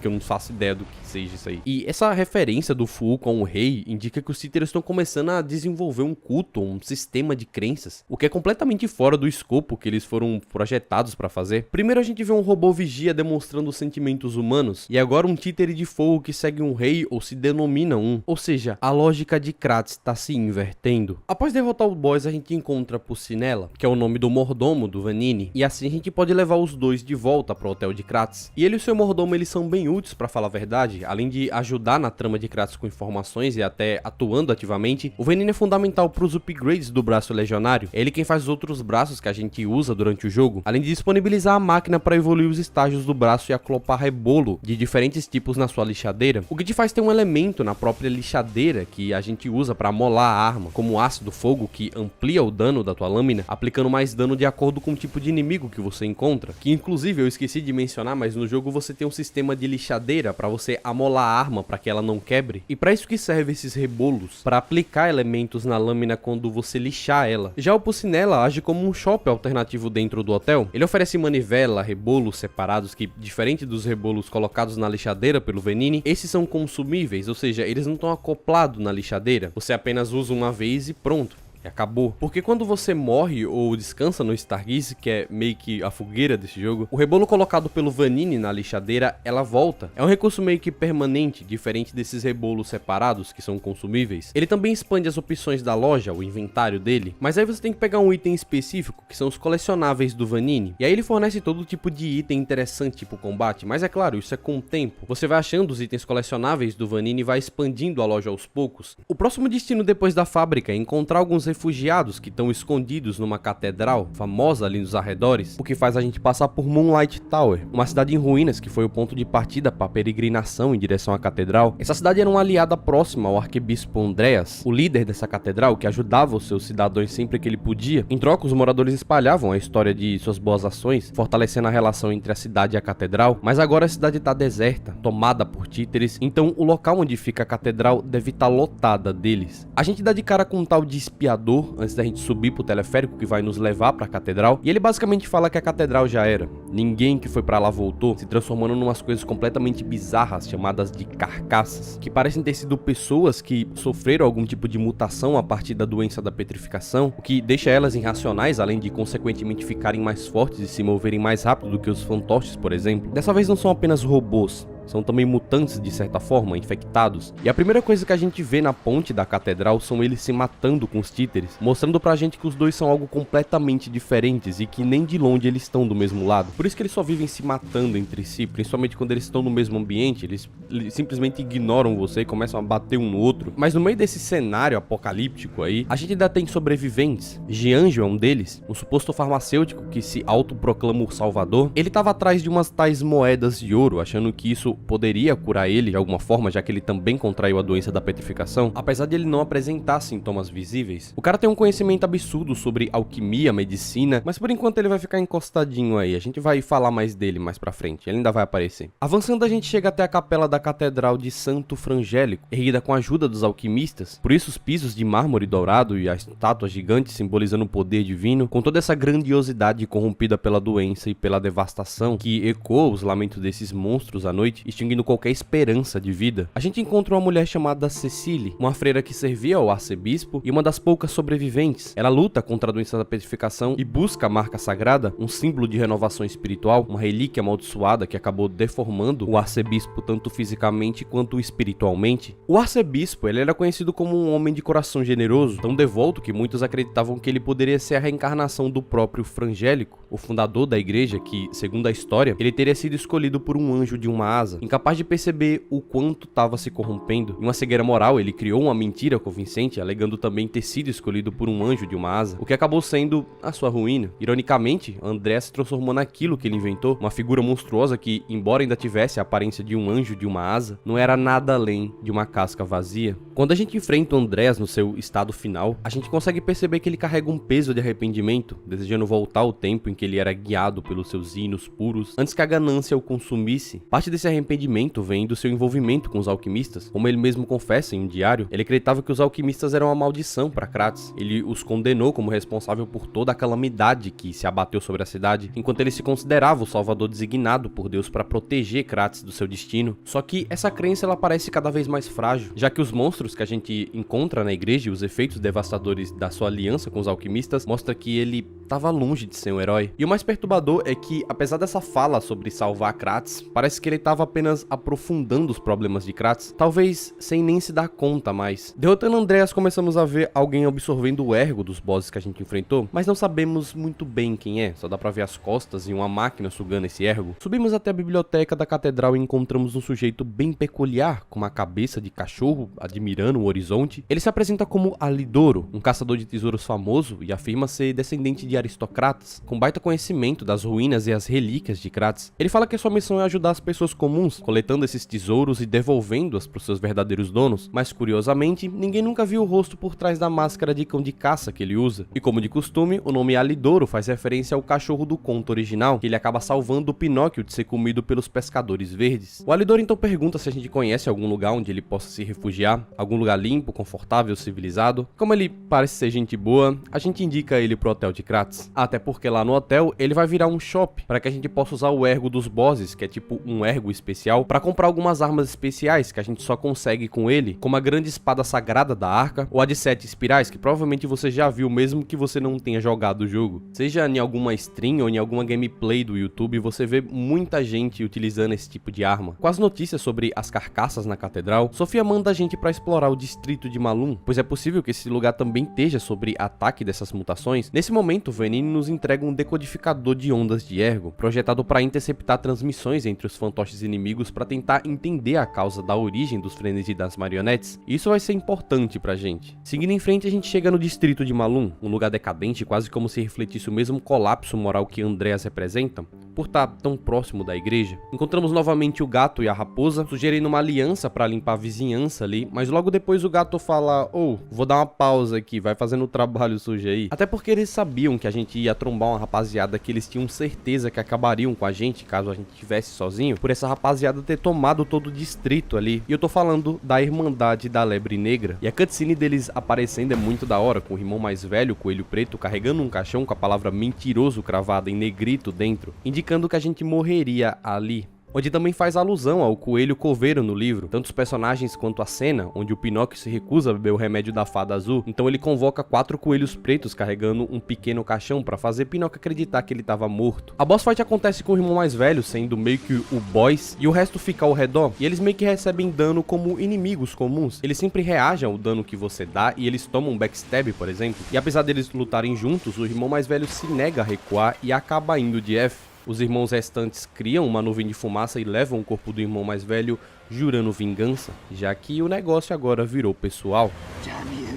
que eu não faço ideia do que seja isso aí. E essa referência do Fuuko a um rei indica que os títeres estão começando a desenvolver um culto, um sistema de crenças, o que é completamente fora do escopo que eles foram projetados para fazer. Primeiro a gente vê um robô vigia demonstrando sentimentos humanos, e agora um títere de fogo que segue um rei ou se denomina um. Ou seja, a lógica de Kratos está se invertendo. Após derrotar o boss, a gente encontra Pulcinella, que é o nome do mordomo do Vanini, e assim a gente pode levar os dois de volta pro hotel de Kratos. E ele e o seu mordomo, eles são bem úteis, para falar a verdade. Além de ajudar na trama de Kratos com informações e até atuando ativamente, o Vanini é fundamental para os upgrades do braço legionário. É ele quem faz os outros braços que a gente usa durante o jogo, além de disponibilizar a máquina para evoluir os estágios do braço e acoplar rebolo de diferentes tipos na sua lixadeira, o que te faz ter um elemento na própria lixadeira que a gente usa para molar a arma, como o ácido fogo, que amplia o dano da tua lâmina, aplicando mais dano de acordo com o tipo de inimigo que você encontra, que inclusive eu esqueci de mencionar, mas no jogo você tem um sistema de lixadeira para você amolar a arma para que ela não quebre. E para isso que serve esses rebolos, para aplicar elementos na lâmina quando você lixar ela. Já o Pulcinella age como um shopping alternativo dentro do hotel. Ele oferece manivela, rebolos separados que, diferente dos rebolos colocados na lixadeira pelo Vanini, esses são consumíveis, ou seja, eles não estão acoplados na lixadeira. Você apenas usa uma vez e pronto. E acabou. Porque quando você morre ou descansa no Stargaze, que é meio que a fogueira desse jogo, o rebolo colocado pelo Vanini na lixadeira, ela volta. É um recurso meio que permanente, diferente desses rebolos separados, que são consumíveis. Ele também expande as opções da loja, o inventário dele, mas aí você tem que pegar um item específico, que são os colecionáveis do Vanini. E aí ele fornece todo tipo de item interessante pro combate, mas é claro, isso é com o tempo. Você vai achando os itens colecionáveis do Vanini e vai expandindo a loja aos poucos. O próximo destino depois da fábrica é encontrar alguns refugiados que estão escondidos numa catedral famosa ali nos arredores, o que faz a gente passar por Moonlight Tower, uma cidade em ruínas que foi o ponto de partida para a peregrinação em direção à catedral. Essa cidade era uma aliada próxima ao arcebispo Andreas, o líder dessa catedral, que ajudava os seus cidadãos sempre que ele podia. Em troca, os moradores espalhavam a história de suas boas ações, fortalecendo a relação entre a cidade e a catedral, mas agora a cidade está deserta, tomada por títeres, então o local onde fica a catedral deve estar lotada deles. A gente dá de cara com um tal de espiador antes da gente subir pro teleférico que vai nos levar pra catedral, e ele basicamente fala que a catedral já era. Ninguém que foi pra lá voltou, se transformando em umas coisas completamente bizarras chamadas de carcaças, que parecem ter sido pessoas que sofreram algum tipo de mutação a partir da doença da petrificação, o que deixa elas irracionais, além de consequentemente ficarem mais fortes e se moverem mais rápido do que os fantoches, por exemplo. Dessa vez não são apenas robôs, são também mutantes de certa forma, infectados. E a primeira coisa que a gente vê na ponte da catedral são eles se matando com os títeres, mostrando pra gente que os dois são algo completamente diferentes e que nem de longe eles estão do mesmo lado. Por isso que eles só vivem se matando entre si, principalmente quando eles estão no mesmo ambiente, eles simplesmente ignoram você e começam a bater um no outro. Mas no meio desse cenário apocalíptico aí, a gente ainda tem sobreviventes. Gianjo é um deles, um suposto farmacêutico que se autoproclama o salvador. Ele tava atrás de umas tais moedas de ouro, achando que isso poderia curar ele de alguma forma, já que ele também contraiu a doença da petrificação, apesar de ele não apresentar sintomas visíveis. O cara tem um conhecimento absurdo sobre alquimia, medicina, mas por enquanto ele vai ficar encostadinho aí. A gente vai falar mais dele mais pra frente, ele ainda vai aparecer. Avançando, a gente chega até a capela da Catedral de Santo Frangélico, erguida com a ajuda dos alquimistas. Por isso os pisos de mármore dourado e a estátua gigante simbolizando o poder divino, com toda essa grandiosidade corrompida pela doença e pela devastação que ecoa os lamentos desses monstros à noite, extinguindo qualquer esperança de vida. A gente encontra uma mulher chamada Cecile, uma freira que servia ao arcebispo e uma das poucas sobreviventes. Ela luta contra a doença da petrificação e busca a marca sagrada, um símbolo de renovação espiritual, uma relíquia amaldiçoada que acabou deformando o arcebispo tanto fisicamente quanto espiritualmente. O arcebispo, ele era conhecido como um homem de coração generoso, tão devoto que muitos acreditavam que ele poderia ser a reencarnação do próprio Frangélico, o fundador da igreja que, segundo a história, ele teria sido escolhido por um anjo de uma asa. Incapaz de perceber o quanto estava se corrompendo, em uma cegueira moral, ele criou uma mentira convincente, alegando também ter sido escolhido por um anjo de uma asa, o que acabou sendo a sua ruína. Ironicamente, André se transformou naquilo que ele inventou, uma figura monstruosa que, embora ainda tivesse a aparência de um anjo de uma asa, não era nada além de uma casca vazia. Quando a gente enfrenta o Andrés no seu estado final, a gente consegue perceber que ele carrega um peso de arrependimento, desejando voltar ao tempo em que ele era guiado pelos seus hinos puros, antes que a ganância o consumisse. Parte desse arrependimento vem do seu envolvimento com os alquimistas. Como ele mesmo confessa em um diário, ele acreditava que os alquimistas eram uma maldição para Kratos. Ele os condenou como responsável por toda a calamidade que se abateu sobre a cidade, enquanto ele se considerava o salvador designado por Deus para proteger Kratos do seu destino. Só que essa crença ela parece cada vez mais frágil, já que os monstros que a gente encontra na igreja e os efeitos devastadores da sua aliança com os alquimistas mostra que ele estava longe de ser um herói. E o mais perturbador é que, apesar dessa fala sobre salvar Kratos, parece que ele estava apenas aprofundando os problemas de Kratos, talvez sem nem se dar conta mais. Derrotando Andreas, começamos a ver alguém absorvendo o ergo dos bosses que a gente enfrentou, mas não sabemos muito bem quem é, só dá pra ver as costas e uma máquina sugando esse ergo. Subimos até a biblioteca da catedral e encontramos um sujeito bem peculiar, com uma cabeça de cachorro, admirando o horizonte. Ele se apresenta como Alidoro, um caçador de tesouros famoso e afirma ser descendente de aristocratas, com baita conhecimento das ruínas e as relíquias de Kratos. Ele fala que a sua missão é ajudar as pessoas comuns, coletando esses tesouros e devolvendo-as para os seus verdadeiros donos, mas curiosamente, ninguém nunca viu o rosto por trás da máscara de cão de caça que ele usa. E como de costume, o nome Alidoro faz referência ao cachorro do conto original, que ele acaba salvando o Pinóquio de ser comido pelos pescadores verdes. O Alidoro então pergunta se a gente conhece algum lugar onde ele possa se refugiar, algum lugar limpo, confortável, civilizado. Como ele parece ser gente boa, a gente indica ele pro hotel de Kratos. Até porque lá no hotel ele vai virar um shop, para que a gente possa usar o ergo dos bosses, que é tipo um ergo especial, para comprar algumas armas especiais que a gente só consegue com ele, como a grande espada sagrada da Arca, ou a de 7 espirais, que provavelmente você já viu mesmo que você não tenha jogado o jogo. Seja em alguma stream ou em alguma gameplay do YouTube, você vê muita gente utilizando esse tipo de arma. Com as notícias sobre as carcaças na catedral, Sofia manda a gente para explorar o distrito de Malum, pois é possível que esse lugar também esteja sobre ataque dessas mutações. Nesse momento, Venini nos entrega um decodificador de ondas de ergo, projetado para interceptar transmissões entre os fantoches inimigos para tentar entender a causa da origem dos frenesi das marionetes. Isso vai ser importante pra gente. Seguindo em frente, a gente chega no distrito de Malum, um lugar decadente, quase como se refletisse o mesmo colapso moral que Andreas representa, por estar tão próximo da igreja. Encontramos novamente o gato e a raposa, sugerindo uma aliança para limpar a vizinhança ali, mas logo depois o gato fala: vou dar uma pausa aqui, vai fazendo o trabalho sujo aí. Até porque eles sabiam que a gente ia trombar uma rapaziada que eles tinham certeza que acabariam com a gente, caso a gente estivesse sozinho, por essa rapaziada ter tomado todo o distrito ali. E eu tô falando da Irmandade da Lebre Negra. E a cutscene deles aparecendo é muito da hora, com o irmão mais velho, o Coelho Preto, carregando um caixão com a palavra mentiroso cravada em negrito dentro, indicando que a gente morreria ali. Onde também faz alusão ao coelho coveiro no livro, tanto os personagens quanto a cena, onde o Pinóquio se recusa a beber o remédio da fada azul, então ele convoca 4 coelhos pretos carregando um pequeno caixão para fazer Pinóquio acreditar que ele estava morto. A boss fight acontece com o irmão mais velho, sendo meio que o boss, e o resto fica ao redor, e eles meio que recebem dano como inimigos comuns. Eles sempre reagem ao dano que você dá, e eles tomam um backstab, por exemplo, e apesar deles lutarem juntos, o irmão mais velho se nega a recuar e acaba indo de F. Os irmãos restantes criam uma nuvem de fumaça e levam o corpo do irmão mais velho, jurando vingança, já que o negócio agora virou pessoal. Damn you.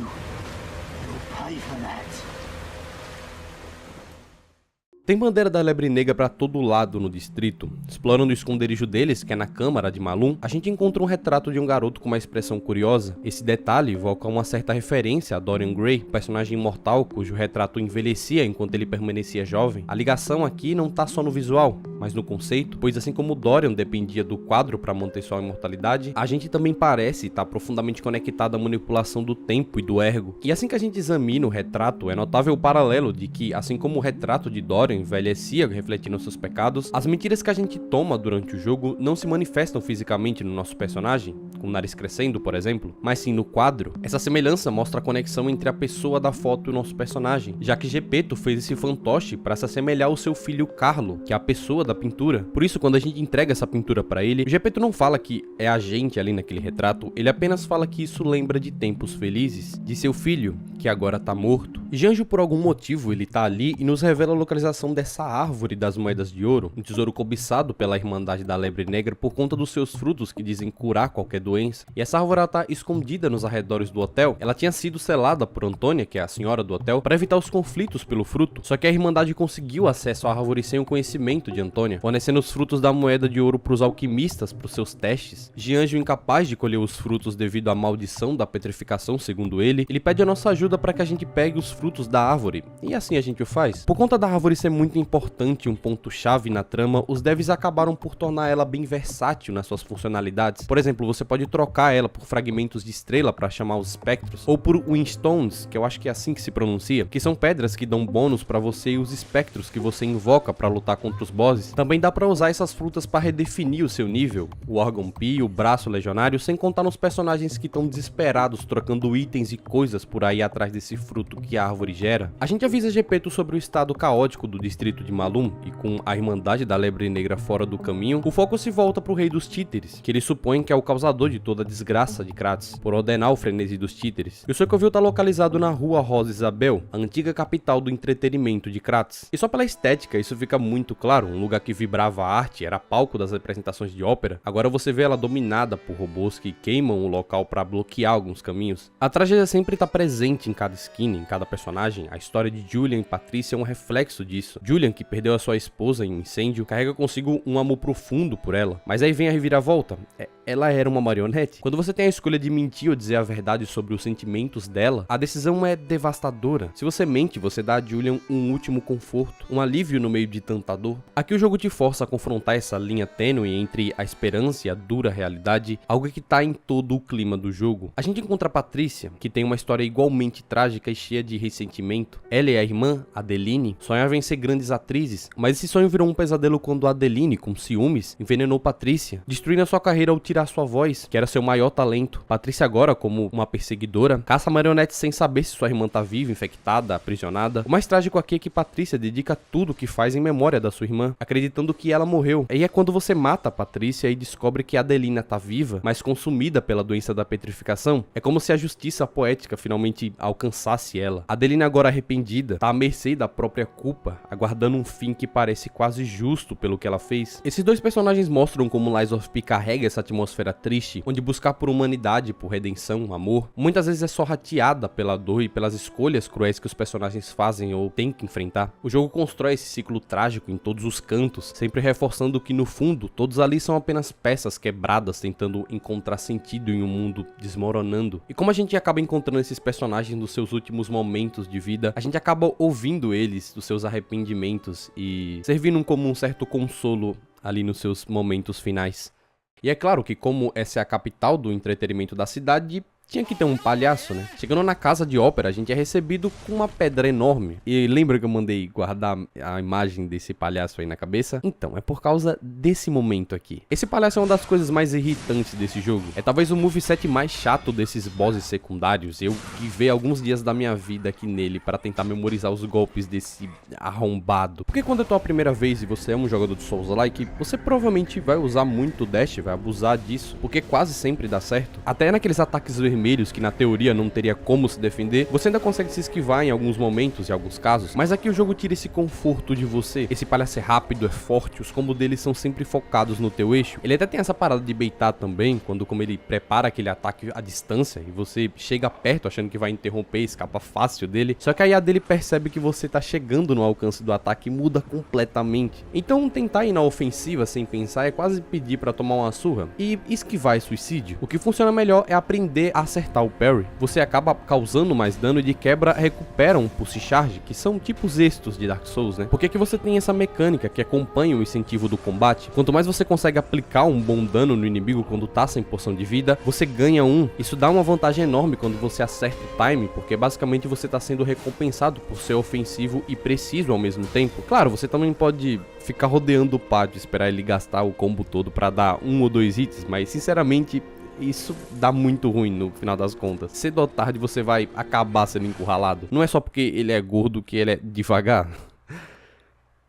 You'll pay for that. Tem bandeira da Lebre Negra pra todo lado no distrito. Explorando o esconderijo deles, que é na Câmara de Malum, a gente encontra um retrato de um garoto com uma expressão curiosa. Esse detalhe evoca uma certa referência a Dorian Gray, personagem imortal cujo retrato envelhecia enquanto ele permanecia jovem. A ligação aqui não tá só no visual, mas no conceito, pois assim como Dorian dependia do quadro para manter sua imortalidade, a gente também parece estar profundamente conectado à manipulação do tempo e do ergo. E assim que a gente examina o retrato, é notável o paralelo de que, assim como o retrato de Dorian envelhecia refletindo seus pecados, as mentiras que a gente toma durante o jogo não se manifestam fisicamente no nosso personagem, com o nariz crescendo, por exemplo, mas sim no quadro. Essa semelhança mostra a conexão entre a pessoa da foto e o nosso personagem, já que Geppetto fez esse fantoche para se assemelhar ao seu filho Carlo, que é a pessoa da pintura. Por isso, quando a gente entrega essa pintura para ele, o Geppetto não fala que é a gente ali naquele retrato, ele apenas fala que isso lembra de tempos felizes, de seu filho, que agora tá morto. E Janjo, por algum motivo, ele tá ali e nos revela a localização dessa árvore das moedas de ouro, um tesouro cobiçado pela Irmandade da Lebre Negra por conta dos seus frutos que dizem curar qualquer doença. E essa árvore ela tá escondida nos arredores do hotel. Ela tinha sido selada por Antônia, que é a senhora do hotel, para evitar os conflitos pelo fruto. Só que a Irmandade conseguiu acesso à árvore sem o conhecimento de Antônia, fornecendo os frutos da moeda de ouro para os alquimistas para os seus testes. Janjo, incapaz de colher os frutos devido à maldição da petrificação, segundo ele pede a nossa ajuda para que a gente pegue os frutos da árvore. E assim a gente o faz. Por conta da árvore ser muito importante e um ponto-chave na trama, os devs acabaram por tornar ela bem versátil nas suas funcionalidades. Por exemplo, você pode trocar ela por fragmentos de estrela para chamar os espectros, ou por Windstones, que eu acho que é assim que se pronuncia, que são pedras que dão bônus para você e os espectros que você invoca para lutar contra os bosses. Também dá para usar essas frutas para redefinir o seu nível, o órgão Pi, o braço legionário, sem contar nos personagens que estão desesperados trocando itens e coisas por aí atrás desse fruto que a árvore gera. A gente avisa Geppetto sobre o estado caótico do distrito de Malum, e com a Irmandade da Lebre Negra fora do caminho, o foco se volta pro Rei dos Títeres, que ele supõe que é o causador de toda a desgraça de Kratos, por ordenar o frenesi dos títeres. E o Sokovil tá localizado na Rua Rosa Isabel, a antiga capital do entretenimento de Kratos. E só pela estética isso fica muito claro, um lugar que vibrava a arte, era palco das representações de ópera, agora você vê ela dominada por robôs que queimam o local para bloquear alguns caminhos. A tragédia sempre tá presente em cada esquina, em cada personagem. A história de Julian e Patrícia é um reflexo disso. Julian, que perdeu a sua esposa em um incêndio, carrega consigo um amor profundo por ela. Mas aí vem a reviravolta. Ela era uma marionete. Quando você tem a escolha de mentir ou dizer a verdade sobre os sentimentos dela, a decisão é devastadora. Se você mente, você dá a Julian um último conforto, um alívio no meio de tanta dor. Aqui o jogo te força a confrontar essa linha tênue entre a esperança e a dura realidade, algo que tá em todo o clima do jogo. A gente encontra a Patrícia, que tem uma história igualmente trágica e cheia de ressentimento. Ela e a irmã, Adeline, sonhavam em ser grandes atrizes, mas esse sonho virou um pesadelo quando Adeline, com ciúmes, envenenou Patrícia, destruindo a sua carreira ao tirar sua voz, que era seu maior talento. Patrícia agora, como uma perseguidora, caça marionetes sem saber se sua irmã tá viva, infectada, aprisionada. O mais trágico aqui é que Patrícia dedica tudo o que faz em memória da sua irmã, acreditando que ela morreu. E é quando você mata a Patrícia e descobre que a Adelina tá viva, mas consumida pela doença da petrificação. É como se a justiça poética finalmente alcançasse ela. A Adelina, agora arrependida, tá à mercê da própria culpa, aguardando um fim que parece quase justo pelo que ela fez. Esses dois personagens mostram como Lies of P carrega essa atmosfera triste, onde buscar por humanidade, por redenção, amor, muitas vezes é sorrateada pela dor e pelas escolhas cruéis que os personagens fazem ou têm que enfrentar. O jogo constrói esse ciclo trágico em todos os cantos, sempre reforçando que no fundo, todos ali são apenas peças quebradas tentando encontrar sentido em um mundo desmoronando. E como a gente acaba encontrando esses personagens nos seus últimos momentos de vida, a gente acaba ouvindo eles dos seus arrependimentos e servindo como um certo consolo ali nos seus momentos finais. E é claro que, como essa é a capital do entretenimento da cidade, tinha que ter um palhaço, né? Chegando na casa de ópera, a gente é recebido com uma pedra enorme. E lembra que eu mandei guardar a imagem desse palhaço aí na cabeça? Então, é por causa desse momento aqui. Esse palhaço é uma das coisas mais irritantes desse jogo. É talvez o moveset mais chato desses bosses secundários. Eu guivei alguns dias da minha vida aqui nele para tentar memorizar os golpes desse arrombado. Porque quando é a tua primeira vez e você é um jogador de Souls-like, você provavelmente vai usar muito o dash, vai abusar disso, porque quase sempre dá certo. Até naqueles ataques vermelhos vermelhos que na teoria não teria como se defender, você ainda consegue se esquivar em alguns momentos, em alguns casos, mas aqui o jogo tira esse conforto de você. Esse palhaço é rápido, é forte, os combos dele são sempre focados no teu eixo. Ele até tem essa parada de baitar também, quando como ele prepara aquele ataque à distância e você chega perto achando que vai interromper, escapa fácil dele, só que aí a dele percebe que você tá chegando no alcance do ataque e muda completamente. Então tentar ir na ofensiva sem pensar é quase pedir pra tomar uma surra. E esquivar é suicídio. O que funciona melhor é aprender a acertar o parry. Você acaba causando mais dano e de quebra recupera um pulse charge, que são tipos extras de Dark Souls, né? Porque que você tem essa mecânica que acompanha o incentivo do combate. Quanto mais você consegue aplicar um bom dano no inimigo quando tá sem porção de vida, você ganha um. Isso dá uma vantagem enorme quando você acerta o time, porque basicamente você tá sendo recompensado por ser ofensivo e preciso ao mesmo tempo. Claro, você também pode ficar rodeando o pátio e esperar ele gastar o combo todo pra dar 1 ou 2 hits, mas sinceramente isso dá muito ruim no final das contas. Cedo ou tarde você vai acabar sendo encurralado. Não é só porque ele é gordo que ele é devagar.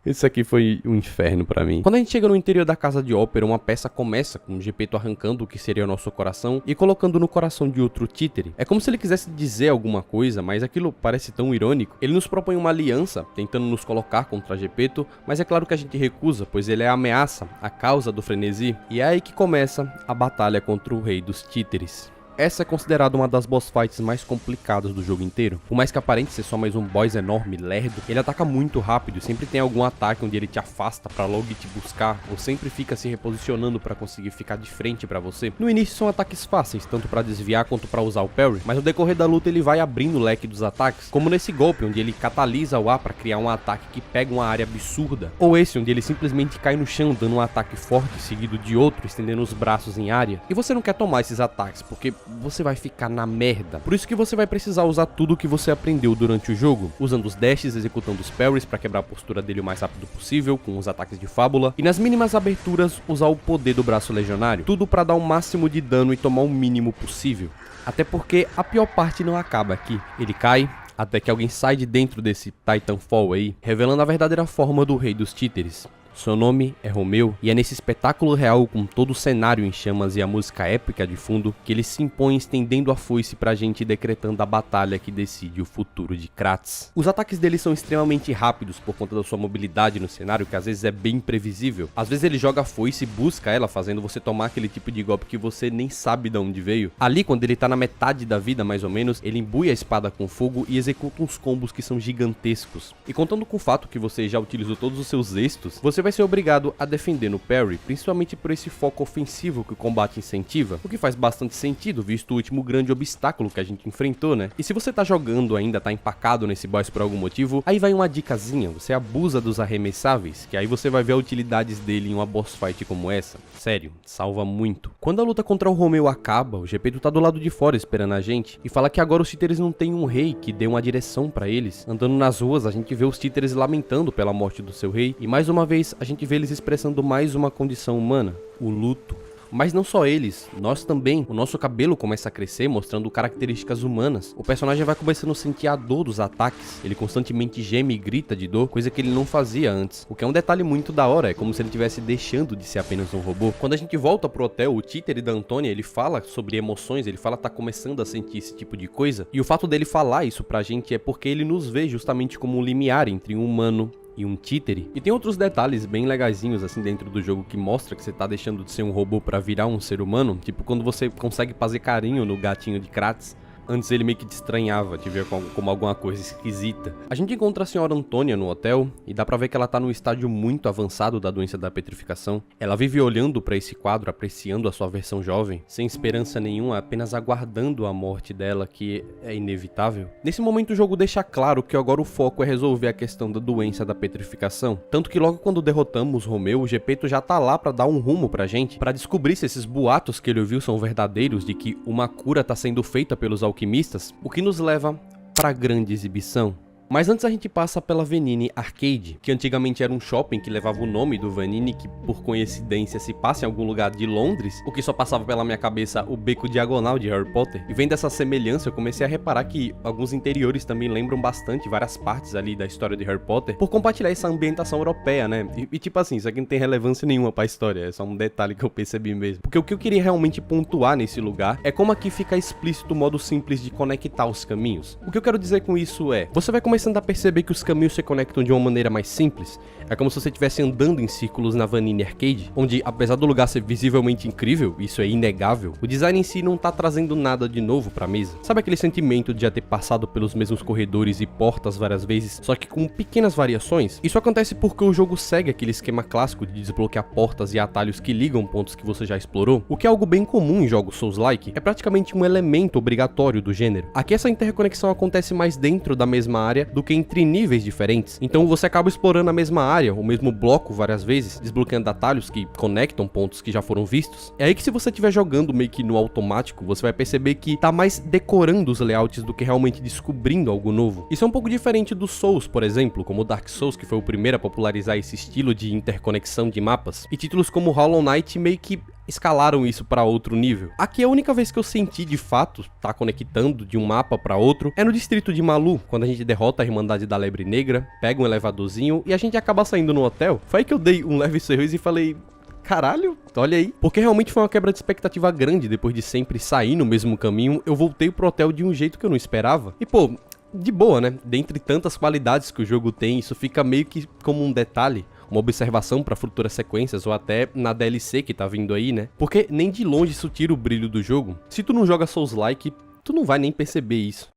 Isso aqui foi um inferno pra mim. Quando a gente chega no interior da casa de ópera, uma peça começa com o Geppetto arrancando o que seria o nosso coração e colocando no coração de outro títere. É como se ele quisesse dizer alguma coisa, mas aquilo parece tão irônico. Ele nos propõe uma aliança, tentando nos colocar contra Geppetto, mas é claro que a gente recusa, pois ele é a ameaça, a causa do frenesi. E é aí que começa a batalha contra o rei dos títeres. Essa é considerada uma das boss fights mais complicadas do jogo inteiro. Por mais que aparente ser só mais um boss enorme, lerdo, ele ataca muito rápido e sempre tem algum ataque onde ele te afasta pra logo te buscar, ou sempre fica se reposicionando pra conseguir ficar de frente pra você. No início são ataques fáceis, tanto pra desviar quanto pra usar o parry, mas no decorrer da luta ele vai abrindo o leque dos ataques, como nesse golpe onde ele catalisa o ar pra criar um ataque que pega uma área absurda, ou esse onde ele simplesmente cai no chão dando um ataque forte seguido de outro, estendendo os braços em área. E você não quer tomar esses ataques, porque você vai ficar na merda. Por isso que você vai precisar usar tudo o que você aprendeu durante o jogo, usando os dashes, executando os parries para quebrar a postura dele o mais rápido possível, com os ataques de fábula, e nas mínimas aberturas usar o poder do braço legionário, tudo para dar o máximo de dano e tomar o mínimo possível. Até porque a pior parte não acaba aqui. Ele cai, até que alguém sai de dentro desse Titanfall aí, revelando a verdadeira forma do rei dos títeres. Seu nome é Romeu, e é nesse espetáculo real com todo o cenário em chamas e a música épica de fundo que ele se impõe estendendo a foice pra gente e decretando a batalha que decide o futuro de Kratos. Os ataques dele são extremamente rápidos por conta da sua mobilidade no cenário, que às vezes é bem imprevisível. Às vezes ele joga a foice e busca ela, fazendo você tomar aquele tipo de golpe que você nem sabe de onde veio. Ali, quando ele tá na metade da vida mais ou menos, ele imbui a espada com fogo e executa uns combos que são gigantescos. E contando com o fato que você já utilizou todos os seus extos, você vai ser obrigado a defender no parry, principalmente por esse foco ofensivo que o combate incentiva, o que faz bastante sentido, visto o último grande obstáculo que a gente enfrentou, né? E se você tá jogando ainda, tá empacado nesse boss por algum motivo, aí vai uma dicasinha, você abusa dos arremessáveis, que aí você vai ver utilidades dele em uma boss fight como essa. Sério, salva muito. Quando a luta contra o Romeu acaba, o Geppetto tá do lado de fora esperando a gente, e fala que agora os títeres não tem um rei que dê uma direção pra eles. Andando nas ruas, a gente vê os títeres lamentando pela morte do seu rei, e mais uma vez a gente vê eles expressando mais uma condição humana, o luto. Mas não só eles, nós também. O nosso cabelo começa a crescer, mostrando características humanas. O personagem vai começando a sentir a dor dos ataques. Ele constantemente geme e grita de dor, coisa que ele não fazia antes. O que é um detalhe muito da hora, é como se ele estivesse deixando de ser apenas um robô. Quando a gente volta pro hotel, o títere da Antônia, ele fala sobre emoções, ele fala que tá começando a sentir esse tipo de coisa. E o fato dele falar isso pra gente é porque ele nos vê justamente como um limiar entre um humano e um títere. E tem outros detalhes bem legaisinhos assim dentro do jogo que mostra que você tá deixando de ser um robô pra virar um ser humano, tipo quando você consegue fazer carinho no gatinho de Kratos. Antes ele meio que te estranhava, te via como alguma coisa esquisita. A gente encontra a senhora Antônia no hotel e dá pra ver que ela tá num estágio muito avançado da doença da petrificação. Ela vive olhando pra esse quadro, apreciando a sua versão jovem, sem esperança nenhuma, apenas aguardando a morte dela, que é inevitável. Nesse momento o jogo deixa claro que agora o foco é resolver a questão da doença da petrificação. Tanto que logo quando derrotamos Romeu, o Geppetto já tá lá pra dar um rumo pra gente, pra descobrir se esses boatos que ele ouviu são verdadeiros, de que uma cura tá sendo feita pelos alquimistas, o que nos leva para a grande exibição. Mas antes a gente passa pela Vanini Arcade, que antigamente era um shopping que levava o nome do Vanini, que por coincidência se passa em algum lugar de Londres, o que só passava pela minha cabeça o beco diagonal de Harry Potter. E vendo essa semelhança, eu comecei a reparar que alguns interiores também lembram bastante várias partes ali da história de Harry Potter, por compartilhar essa ambientação europeia, né? E tipo assim, isso aqui não tem relevância nenhuma pra história, é só um detalhe que eu percebi mesmo. Porque o que eu queria realmente pontuar nesse lugar é como aqui fica explícito o modo simples de conectar os caminhos. O que eu quero dizer com isso é, você vai começando a perceber que os caminhos se conectam de uma maneira mais simples. É como se você estivesse andando em círculos na Vanini Arcade, onde apesar do lugar ser visivelmente incrível, isso é inegável, o design em si não tá trazendo nada de novo pra mesa. Sabe aquele sentimento de já ter passado pelos mesmos corredores e portas várias vezes, só que com pequenas variações? Isso acontece porque o jogo segue aquele esquema clássico de desbloquear portas e atalhos que ligam pontos que você já explorou, o que é algo bem comum em jogos Souls-like, é praticamente um elemento obrigatório do gênero. Aqui essa interconexão acontece mais dentro da mesma área do que entre níveis diferentes, então você acaba explorando a mesma área, o mesmo bloco várias vezes, desbloqueando atalhos que conectam pontos que já foram vistos. É aí que se você estiver jogando meio que no automático, você vai perceber que tá mais decorando os layouts do que realmente descobrindo algo novo. Isso é um pouco diferente do Souls, por exemplo, como Dark Souls, que foi o primeiro a popularizar esse estilo de interconexão de mapas, e títulos como Hollow Knight meio que escalaram isso para outro nível. Aqui a única vez que eu senti de fato tá conectando de um mapa para outro é no distrito de Malu, quando a gente derrota a Irmandade da Lebre Negra, pega um elevadorzinho e a gente acaba saindo no hotel. Foi aí que eu dei um leve sorriso e falei: caralho, olha aí. Porque realmente foi uma quebra de expectativa grande. Depois de sempre sair no mesmo caminho, eu voltei pro hotel de um jeito que eu não esperava. E pô, de boa, né? Dentre tantas qualidades que o jogo tem, isso fica meio que como um detalhe, uma observação para futuras sequências ou até na DLC que tá vindo aí, né? Porque nem de longe isso tira o brilho do jogo. Se tu não joga Souls-like, tu não vai nem perceber isso.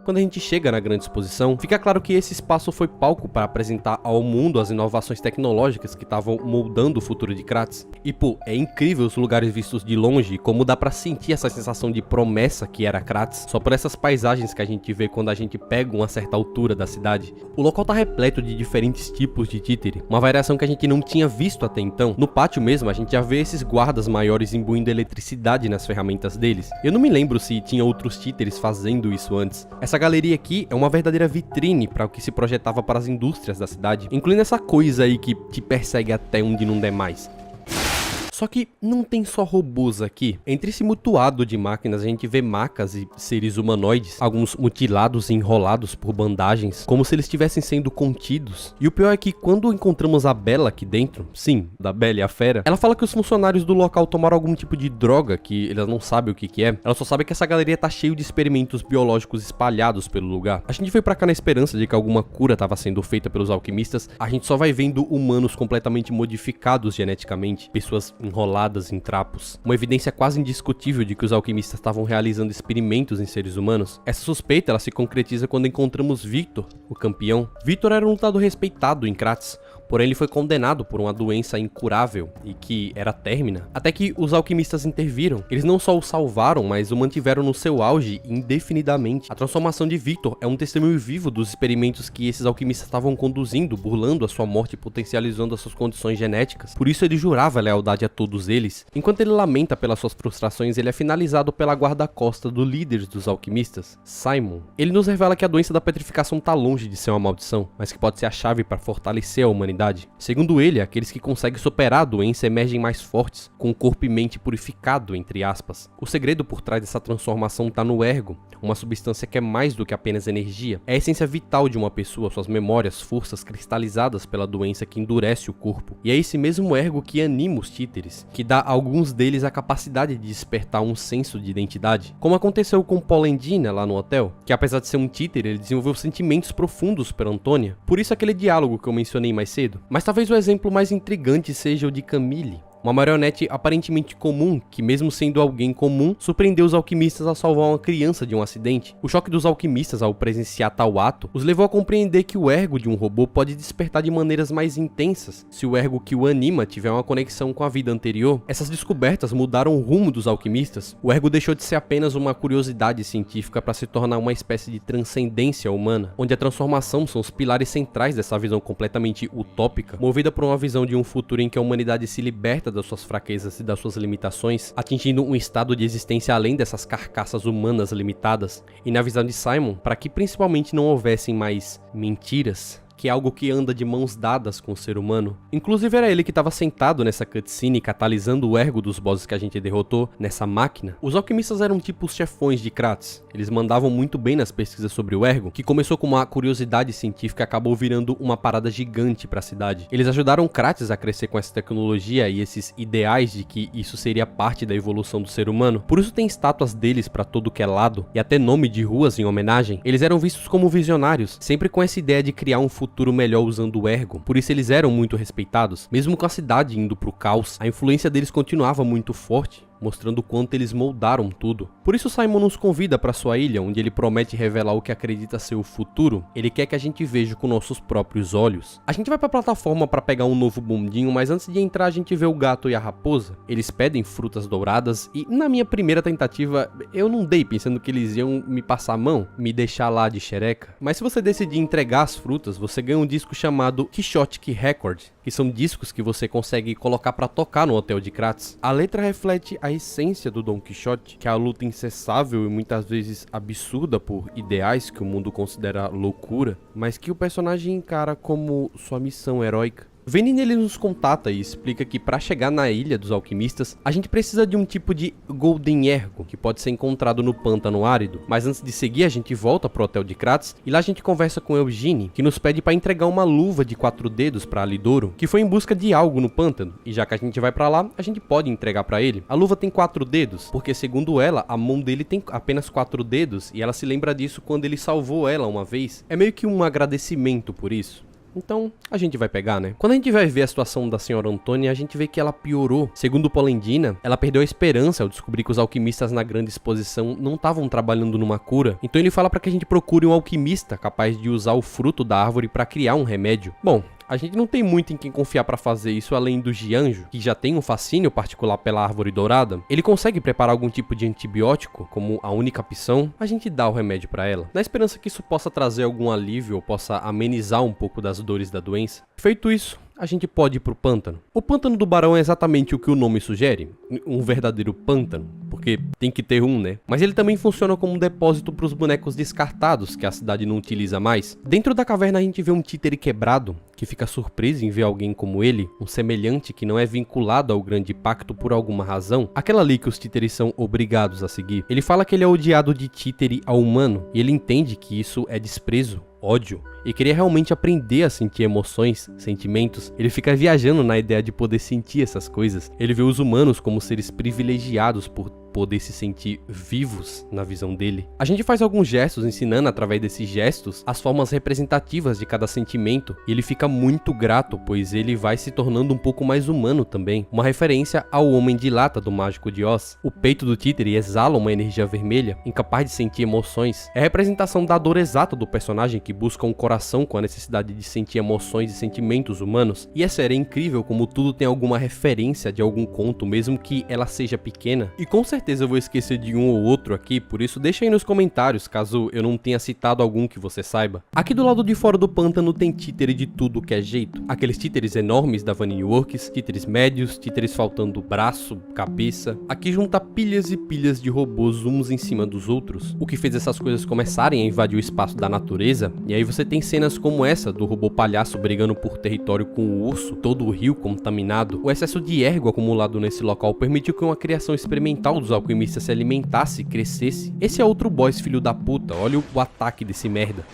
Quando a gente chega na grande exposição, fica claro que esse espaço foi palco para apresentar ao mundo as inovações tecnológicas que estavam moldando o futuro de Kratos. E pô, é incrível os lugares vistos de longe, como dá pra sentir essa sensação de promessa que era Kratos, só por essas paisagens que a gente vê quando a gente pega uma certa altura da cidade. O local tá repleto de diferentes tipos de títere, uma variação que a gente não tinha visto até então. No pátio mesmo, a gente já vê esses guardas maiores imbuindo eletricidade nas ferramentas deles. Eu não me lembro se tinha outros títeres fazendo isso antes. Essa galeria aqui é uma verdadeira vitrine para o que se projetava para as indústrias da cidade, incluindo essa coisa aí que te persegue até onde não der mais. Só que não tem só robôs aqui. Entre esse mutuado de máquinas, a gente vê macas e seres humanoides, alguns mutilados e enrolados por bandagens, como se eles estivessem sendo contidos. E o pior é que quando encontramos a Bella aqui dentro, sim, da Bella e a Fera, ela fala que os funcionários do local tomaram algum tipo de droga, que eles não sabem o que é. Ela só sabe que essa galeria tá cheio de experimentos biológicos espalhados pelo lugar. A gente foi pra cá na esperança de que alguma cura tava sendo feita pelos alquimistas. A gente só vai vendo humanos completamente modificados geneticamente, pessoas enroladas em trapos. Uma evidência quase indiscutível de que os alquimistas estavam realizando experimentos em seres humanos. Essa suspeita ela se concretiza quando encontramos Victor, o campeão. Victor era um lutador respeitado em Kratos, porém ele foi condenado por uma doença incurável e que era términa, até que os alquimistas interviram. Eles não só o salvaram, mas o mantiveram no seu auge indefinidamente. A transformação de Victor é um testemunho vivo dos experimentos que esses alquimistas estavam conduzindo, burlando a sua morte e potencializando as suas condições genéticas. Por isso ele jurava lealdade a todos eles. Enquanto ele lamenta pelas suas frustrações, ele é finalizado pela guarda-costa do líder dos alquimistas, Simon. Ele nos revela que a doença da petrificação tá longe de ser uma maldição, mas que pode ser a chave para fortalecer a humanidade. Segundo ele, aqueles que conseguem superar a doença emergem mais fortes, com o corpo e mente purificado, entre aspas. O segredo por trás dessa transformação tá no ergo, uma substância que é mais do que apenas energia. É a essência vital de uma pessoa, suas memórias, forças cristalizadas pela doença que endurece o corpo. E é esse mesmo ergo que anima os títeres, que dá a alguns deles a capacidade de despertar um senso de identidade. Como aconteceu com Polendina lá no hotel, que apesar de ser um títere, ele desenvolveu sentimentos profundos por Antônia. Por isso aquele diálogo que eu mencionei mais cedo. Mas talvez o exemplo mais intrigante seja o de Camille, uma marionete aparentemente comum, que mesmo sendo alguém comum, surpreendeu os alquimistas a salvar uma criança de um acidente. O choque dos alquimistas ao presenciar tal ato os levou a compreender que o ergo de um robô pode despertar de maneiras mais intensas, se o ergo que o anima tiver uma conexão com a vida anterior. Essas descobertas mudaram o rumo dos alquimistas. O ergo deixou de ser apenas uma curiosidade científica para se tornar uma espécie de transcendência humana, onde a transformação são os pilares centrais dessa visão completamente utópica, movida por uma visão de um futuro em que a humanidade se liberta das suas fraquezas e das suas limitações, atingindo um estado de existência além dessas carcaças humanas limitadas, e na visão de Simon, para que principalmente não houvessem mais mentiras, que é algo que anda de mãos dadas com o ser humano. Inclusive era ele que estava sentado nessa cutscene, catalisando o ergo dos bosses que a gente derrotou nessa máquina. Os alquimistas eram tipo os chefões de Kratos. Eles mandavam muito bem nas pesquisas sobre o ergo, que começou com uma curiosidade científica e acabou virando uma parada gigante para a cidade. Eles ajudaram Kratos a crescer com essa tecnologia e esses ideais de que isso seria parte da evolução do ser humano. Por isso tem estátuas deles para todo que é lado, e até nome de ruas em homenagem. Eles eram vistos como visionários, sempre com essa ideia de criar um futuro melhor usando o ergo. Por isso eles eram muito respeitados. Mesmo com a cidade indo pro caos, a influência deles continuava muito forte, mostrando o quanto eles moldaram tudo. Por isso Simon nos convida para sua ilha, onde ele promete revelar o que acredita ser o futuro. Ele quer que a gente veja com nossos próprios olhos. A gente vai para a plataforma para pegar um novo bondinho, mas antes de entrar a gente vê o gato e a raposa. Eles pedem frutas douradas e na minha primeira tentativa eu não dei, pensando que eles iam me passar a mão, me deixar lá de xereca. Mas se você decidir entregar as frutas, você ganha um disco chamado Quixotic Record, que são discos que você consegue colocar para tocar no hotel de Kratos. A letra reflete a essência do Dom Quixote, que é a luta incessável e muitas vezes absurda por ideais que o mundo considera loucura, mas que o personagem encara como sua missão heróica. Venin ele nos contata e explica que para chegar na ilha dos alquimistas, a gente precisa de um tipo de Golden Ergo, que pode ser encontrado no pântano árido. Mas antes de seguir, a gente volta pro hotel de Kratos e lá a gente conversa com Eugene, que nos pede para entregar uma luva de 4 dedos para Alidoro, que foi em busca de algo no pântano. E já que a gente vai para lá, a gente pode entregar para ele. A luva tem 4 dedos, porque segundo ela, a mão dele tem apenas 4 dedos e ela se lembra disso quando ele salvou ela uma vez. É meio que um agradecimento por isso. Então, a gente vai pegar, né? Quando a gente vai ver a situação da senhora Antônia, a gente vê que ela piorou. Segundo Polendina, ela perdeu a esperança ao descobrir que os alquimistas na grande exposição não estavam trabalhando numa cura. Então ele fala para que a gente procure um alquimista capaz de usar o fruto da árvore para criar um remédio. Bom, a gente não tem muito em quem confiar para fazer isso além do Gianjo, que já tem um fascínio particular pela árvore dourada. Ele consegue preparar algum tipo de antibiótico como a única opção. A gente dá o remédio para ela, na esperança que isso possa trazer algum alívio ou possa amenizar um pouco das dores da doença. Feito isso, a gente pode ir pro pântano. O pântano do Barão é exatamente o que o nome sugere, um verdadeiro pântano, porque tem que ter um, né? Mas ele também funciona como um depósito para os bonecos descartados que a cidade não utiliza mais. Dentro da caverna a gente vê um títere quebrado, que fica surpreso em ver alguém como ele, um semelhante que não é vinculado ao grande pacto por alguma razão, aquela ali que os títeres são obrigados a seguir. Ele fala que ele é odiado de títere a humano, e ele entende que isso é desprezo, ódio, e queria realmente aprender a sentir emoções, sentimentos. Ele fica viajando na ideia de poder sentir essas coisas. Ele vê os humanos como seres privilegiados por poder se sentir vivos na visão dele. A gente faz alguns gestos ensinando através desses gestos as formas representativas de cada sentimento, e ele fica muito grato, pois ele vai se tornando um pouco mais humano também, uma referência ao Homem de Lata do Mágico de Oz. O peito do títere exala uma energia vermelha, incapaz de sentir emoções. É a representação da dor exata do personagem que busca um coração com a necessidade de sentir emoções e sentimentos humanos. E é sério, é incrível como tudo tem alguma referência de algum conto, mesmo que ela seja pequena. E com certeza eu vou esquecer de um ou outro aqui, por isso deixa aí nos comentários caso eu não tenha citado algum que você saiba. Aqui do lado de fora do pântano tem títere de tudo que é jeito. Aqueles títeres enormes da Vanilla Works, títeres médios, títeres faltando braço, cabeça. Aqui junta pilhas e pilhas de robôs uns em cima dos outros, o que fez essas coisas começarem a invadir o espaço da natureza. E aí você tem cenas como essa do robô palhaço brigando por território com o urso, todo o rio contaminado. O excesso de ergo acumulado nesse local permitiu que uma criação experimental dos alquimistas se alimentasse e crescesse. Esse é outro boss filho da puta, olha o ataque desse merda.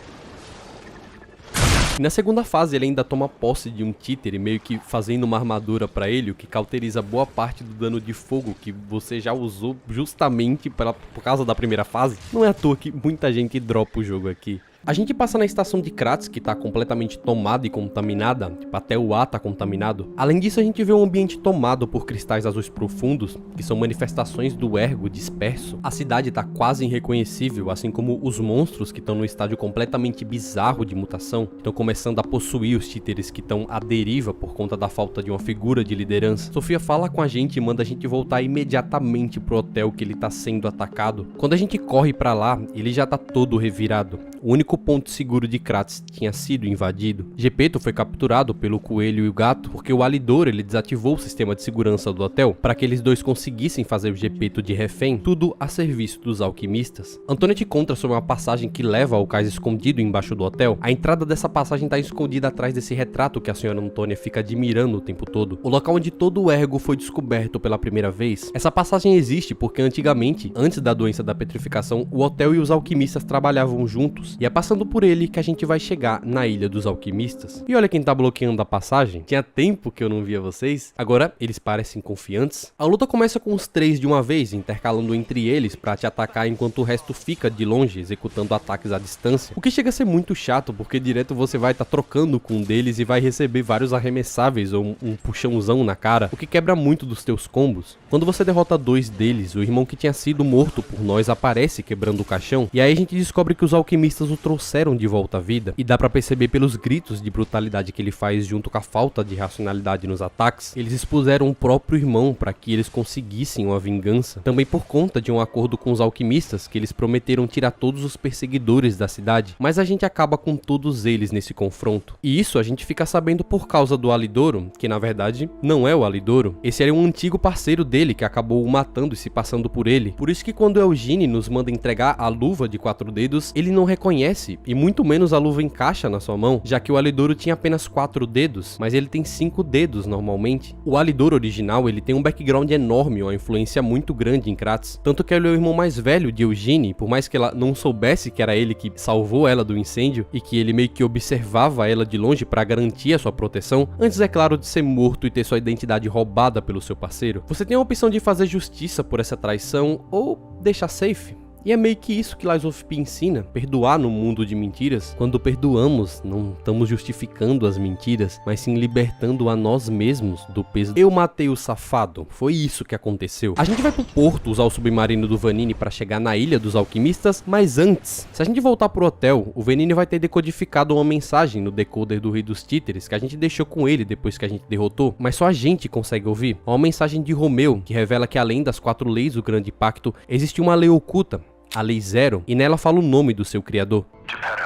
E na segunda fase ele ainda toma posse de um títere, meio que fazendo uma armadura pra ele, o que cauteriza boa parte do dano de fogo que você já usou justamente por causa da primeira fase. Não é à toa que muita gente dropa o jogo aqui. A gente passa na estação de Kratos, que tá completamente tomada e contaminada, tipo, até o ar tá contaminado. Além disso, a gente vê um ambiente tomado por cristais azuis profundos, que são manifestações do ergo disperso. A cidade tá quase irreconhecível, assim como os monstros que estão no estágio completamente bizarro de mutação, que estão começando a possuir os títeres que estão à deriva por conta da falta de uma figura de liderança. Sofia fala com a gente e manda a gente voltar imediatamente pro hotel que ele tá sendo atacado. Quando a gente corre pra lá, ele já tá todo revirado. O único único ponto seguro de Kratz tinha sido invadido. Gepeto foi capturado pelo coelho e o gato porque o Alidoro ele desativou o sistema de segurança do hotel para que eles dois conseguissem fazer o Gepeto de refém, tudo a serviço dos alquimistas. Antônia te conta sobre uma passagem que leva ao cais escondido embaixo do hotel. A entrada dessa passagem está escondida atrás desse retrato que a senhora Antônia fica admirando o tempo todo. O local onde todo o ergo foi descoberto pela primeira vez. Essa passagem existe porque antigamente, antes da doença da petrificação, o hotel e os alquimistas trabalhavam juntos, e é passando por ele que a gente vai chegar na Ilha dos Alquimistas. E olha quem tá bloqueando a passagem. Tinha tempo que eu não via vocês. Agora, eles parecem confiantes. A luta começa com os 3 de uma vez, intercalando entre eles pra te atacar enquanto o resto fica de longe, executando ataques à distância. O que chega a ser muito chato, porque direto você vai estar trocando com um deles e vai receber vários arremessáveis ou um puxãozão na cara, o que quebra muito dos teus combos. Quando você derrota 2 deles, o irmão que tinha sido morto por nós aparece quebrando o caixão, e aí a gente descobre que os alquimistas o trouxeram de volta à vida, e dá pra perceber pelos gritos de brutalidade que ele faz junto com a falta de racionalidade nos ataques. Eles expuseram o próprio irmão para que eles conseguissem uma vingança, também por conta de um acordo com os alquimistas que eles prometeram tirar todos os perseguidores da cidade, mas a gente acaba com todos eles nesse confronto. E isso a gente fica sabendo por causa do Alidoro, que na verdade não é o Alidoro. Esse era um antigo parceiro dele que acabou o matando e se passando por ele. Por isso que quando Eugene nos manda entregar a luva de 4 dedos, ele não reconhece, e muito menos a luva encaixa na sua mão, já que o Alidoro tinha apenas 4 dedos, mas ele tem 5 dedos normalmente. O Alidoro original, ele tem um background enorme, uma influência muito grande em Kratz, tanto que ele é o irmão mais velho de Eugene, por mais que ela não soubesse que era ele que salvou ela do incêndio, e que ele meio que observava ela de longe para garantir a sua proteção, antes é claro de ser morto e ter sua identidade roubada pelo seu parceiro. Você tem a opção de fazer justiça por essa traição, ou deixar safe. E é meio que isso que Lies of P ensina, perdoar no mundo de mentiras. Quando perdoamos, não estamos justificando as mentiras, mas sim libertando a nós mesmos do peso. Eu matei o safado, foi isso que aconteceu. A gente vai pro porto usar o submarino do Vanini para chegar na Ilha dos Alquimistas, mas antes, se a gente voltar pro hotel, o Vanini vai ter decodificado uma mensagem no decoder do Rei dos Títeres que a gente deixou com ele depois que a gente derrotou, mas só a gente consegue ouvir. Uma mensagem de Romeu, que revela que além das 4 leis do Grande Pacto, existe uma lei oculta, a Lei Zero, e nela fala o nome do seu criador. Geppetto.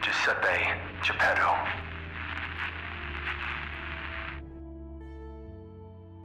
Giuseppe Geppetto.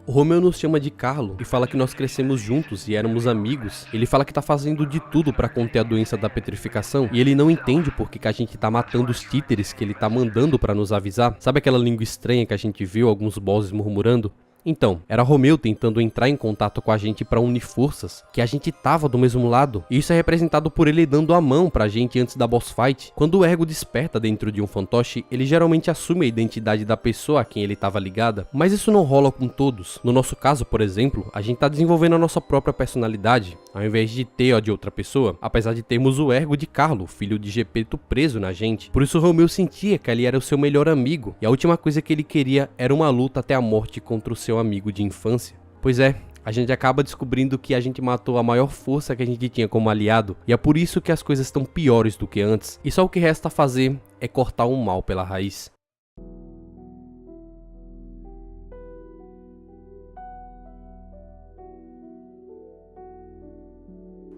O Romeu nos chama de Carlo e fala que nós crescemos juntos e éramos amigos. Ele fala que tá fazendo de tudo pra conter a doença da petrificação e ele não entende por que a gente tá matando os títeres que ele tá mandando pra nos avisar. Sabe aquela língua estranha que a gente viu alguns bosses murmurando? Então, era Romeu tentando entrar em contato com a gente pra unir forças, que a gente tava do mesmo lado. E isso é representado por ele dando a mão pra gente antes da boss fight. Quando o Ergo desperta dentro de um fantoche, ele geralmente assume a identidade da pessoa a quem ele tava ligada, mas isso não rola com todos. No nosso caso, por exemplo, a gente tá desenvolvendo a nossa própria personalidade, ao invés de ter a de outra pessoa, apesar de termos o Ergo de Carlo, filho de Gepeto, preso na gente. Por isso Romeu sentia que ele era o seu melhor amigo, e a última coisa que ele queria era uma luta até a morte contra o seu amigo de infância. Pois é, a gente acaba descobrindo que a gente matou a maior força que a gente tinha como aliado, e é por isso que as coisas estão piores do que antes, e só o que resta fazer é cortar o mal pela raiz.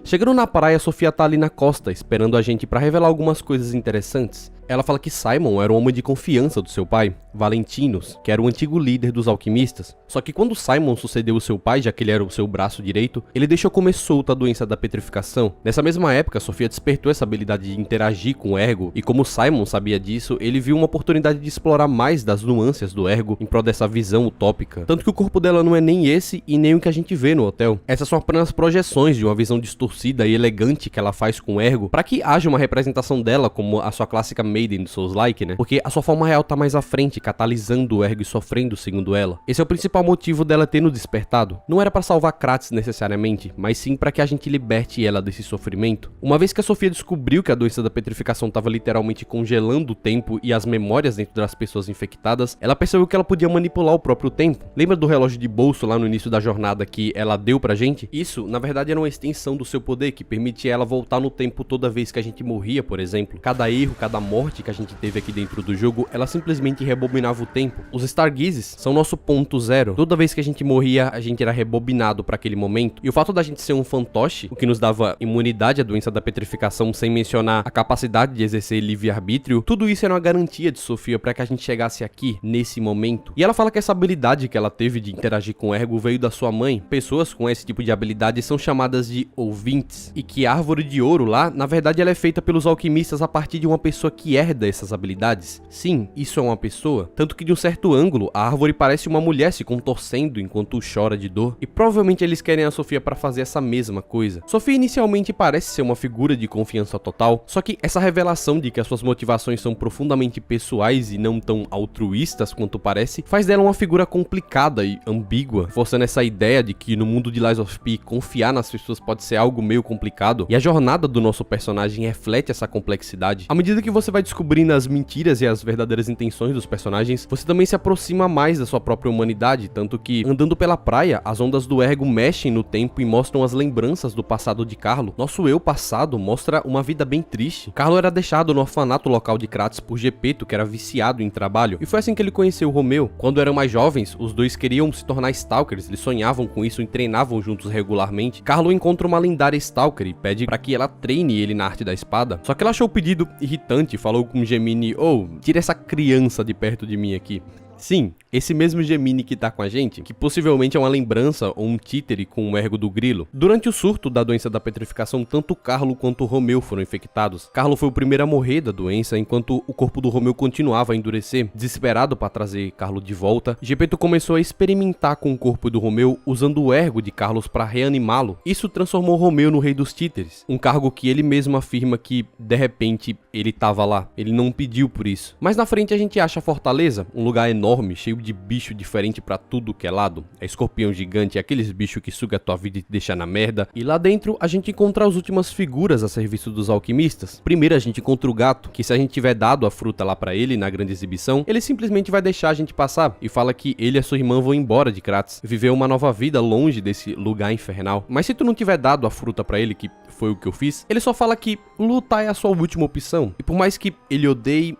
Chegando na praia, Sofia tá ali na costa, esperando a gente pra revelar algumas coisas interessantes. Ela fala que Simon era um homem de confiança do seu pai, Valentinos, que era o antigo líder dos alquimistas. Só que quando Simon sucedeu o seu pai, já que ele era o seu braço direito, ele deixou comer solta a doença da petrificação. Nessa mesma época, Sofia despertou essa habilidade de interagir com o Ergo, e como Simon sabia disso, ele viu uma oportunidade de explorar mais das nuances do Ergo em prol dessa visão utópica. Tanto que o corpo dela não é nem esse e nem o que a gente vê no hotel. Essas são apenas projeções de uma visão distorcida e elegante que ela faz com o Ergo, para que haja uma representação dela como a sua clássica Maiden do Souls-like, né? Porque a sua forma real tá mais à frente, catalisando o Ergo e sofrendo segundo ela. Esse é o principal motivo dela ter nos despertado. Não era para salvar Kratz necessariamente, mas sim para que a gente liberte ela desse sofrimento. Uma vez que a Sofia descobriu que a doença da petrificação estava literalmente congelando o tempo e as memórias dentro das pessoas infectadas, ela percebeu que ela podia manipular o próprio tempo. Lembra do relógio de bolso lá no início da jornada que ela deu pra gente? Isso, na verdade, era uma extensão do seu poder que permitia ela voltar no tempo toda vez que a gente morria, por exemplo. Cada erro, cada morte morte que a gente teve aqui dentro do jogo, ela simplesmente rebobinava o tempo. Os Stargazes são nosso ponto zero. Toda vez que a gente morria, a gente era rebobinado para aquele momento. E o fato da gente ser um fantoche, o que nos dava imunidade à doença da petrificação, sem mencionar a capacidade de exercer livre-arbítrio, tudo isso era uma garantia de Sofia para que a gente chegasse aqui, nesse momento. E ela fala que essa habilidade que ela teve de interagir com o Ergo veio da sua mãe. Pessoas com esse tipo de habilidade são chamadas de ouvintes. E que a árvore de ouro lá, na verdade, ela é feita pelos alquimistas a partir de uma pessoa que herda essas habilidades. Sim, isso é uma pessoa. Tanto que de um certo ângulo, a árvore parece uma mulher se contorcendo enquanto chora de dor. E provavelmente eles querem a Sofia para fazer essa mesma coisa. Sofia inicialmente parece ser uma figura de confiança total, só que essa revelação de que as suas motivações são profundamente pessoais e não tão altruístas quanto parece, faz dela uma figura complicada e ambígua, forçando essa ideia de que no mundo de Lies of P, confiar nas pessoas pode ser algo meio complicado, e a jornada do nosso personagem reflete essa complexidade. À medida que você vai descobrindo as mentiras e as verdadeiras intenções dos personagens, você também se aproxima mais da sua própria humanidade, tanto que, andando pela praia, as ondas do Ergo mexem no tempo e mostram as lembranças do passado de Carlo. Nosso eu passado mostra uma vida bem triste. Carlo era deixado no orfanato local de Kratos por Gepeto, que era viciado em trabalho, e foi assim que ele conheceu Romeu. Quando eram mais jovens, os dois queriam se tornar Stalkers, eles sonhavam com isso e treinavam juntos regularmente. Carlo encontra uma lendária Stalker e pede para que ela treine ele na arte da espada, só que ela achou o pedido irritante e falou com Gemini: tira essa criança de perto de mim aqui. Sim, esse mesmo Gemini que tá com a gente, que possivelmente é uma lembrança ou um títere com o Ergo do Grilo. Durante o surto da doença da petrificação, tanto Carlo quanto Romeu foram infectados. Carlo foi o primeiro a morrer da doença, enquanto o corpo do Romeu continuava a endurecer. Desesperado para trazer Carlo de volta, Gepeto começou a experimentar com o corpo do Romeu, usando o Ergo de Carlos para reanimá-lo. Isso transformou Romeu no Rei dos Títeres, um cargo que ele mesmo afirma que, de repente, ele tava lá. Ele não pediu por isso. Mas na frente a gente acha a Fortaleza, um lugar enorme, cheio de bicho diferente pra tudo que é lado. É escorpião gigante, é aqueles bichos que suga a tua vida e te deixa na merda. E lá dentro a gente encontra as últimas figuras a serviço dos alquimistas. Primeiro a gente encontra o gato, que se a gente tiver dado a fruta lá pra ele na grande exibição, ele simplesmente vai deixar a gente passar e fala que ele e a sua irmã vão embora de Kratos, viver uma nova vida longe desse lugar infernal. Mas se tu não tiver dado a fruta pra ele, que foi o que eu fiz, ele só fala que lutar é a sua última opção. E por mais que ele odeie,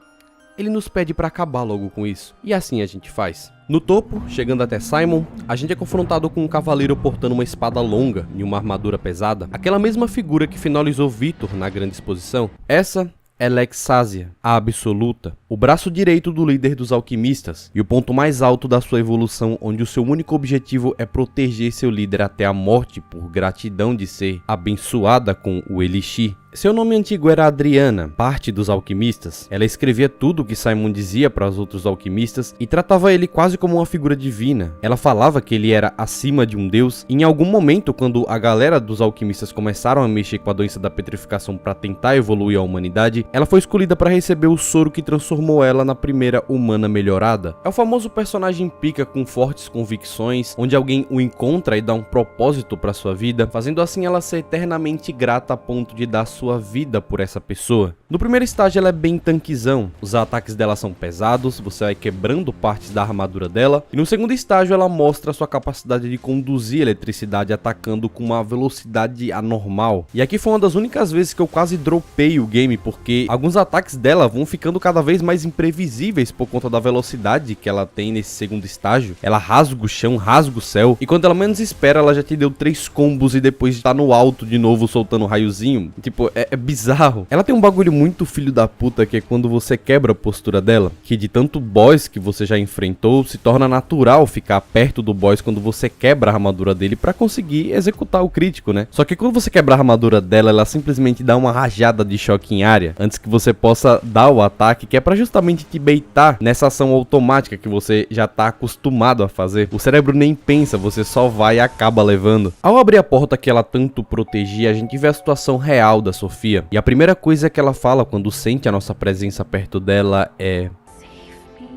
ele nos pede pra acabar logo com isso. E assim a gente faz. No topo, chegando até Simon, a gente é confrontado com um cavaleiro portando uma espada longa e uma armadura pesada. Aquela mesma figura que finalizou Vitor na grande exposição. Essa é Lexasia, a absoluta, o braço direito do líder dos alquimistas e o ponto mais alto da sua evolução, onde o seu único objetivo é proteger seu líder até a morte por gratidão de ser abençoada com o Elixir. Seu nome antigo era Adriana, parte dos alquimistas. Ela escrevia tudo o que Simon dizia para os outros alquimistas e tratava ele quase como uma figura divina. Ela falava que ele era acima de um deus e em algum momento, quando a galera dos alquimistas começaram a mexer com a doença da petrificação para tentar evoluir a humanidade, ela foi escolhida para receber o soro que transformou ela na primeira humana melhorada. É o famoso personagem pica com fortes convicções, onde alguém o encontra e dá um propósito para sua vida, fazendo assim ela ser eternamente grata a ponto de dar sua vida por essa pessoa. No primeiro estágio ela é bem tanquezão, os ataques dela são pesados, você vai quebrando partes da armadura dela, e no segundo estágio ela mostra sua capacidade de conduzir eletricidade atacando com uma velocidade anormal. E aqui foi uma das únicas vezes que eu quase dropei o game, porque alguns ataques dela vão ficando cada vez mais imprevisíveis por conta da velocidade que ela tem nesse segundo estágio. Ela rasga o chão, rasga o céu, e quando ela menos espera ela já te deu 3 combos e depois tá no alto de novo soltando raiozinho. Tipo, é bizarro. Ela tem um bagulho muito filho da puta, que é quando você quebra a postura dela, que de tanto boss que você já enfrentou, se torna natural ficar perto do boss quando você quebra a armadura dele pra conseguir executar o crítico, né? Só que quando você quebra a armadura dela, ela simplesmente dá uma rajada de choque em área, antes que você possa dar o ataque, que é pra justamente te baitar nessa ação automática que você já tá acostumado a fazer. O cérebro nem pensa, você só vai e acaba levando. Ao abrir a porta que ela tanto protegia, a gente vê a situação real da Sofia. E a primeira coisa que ela fala quando sente a nossa presença perto dela é: Save me.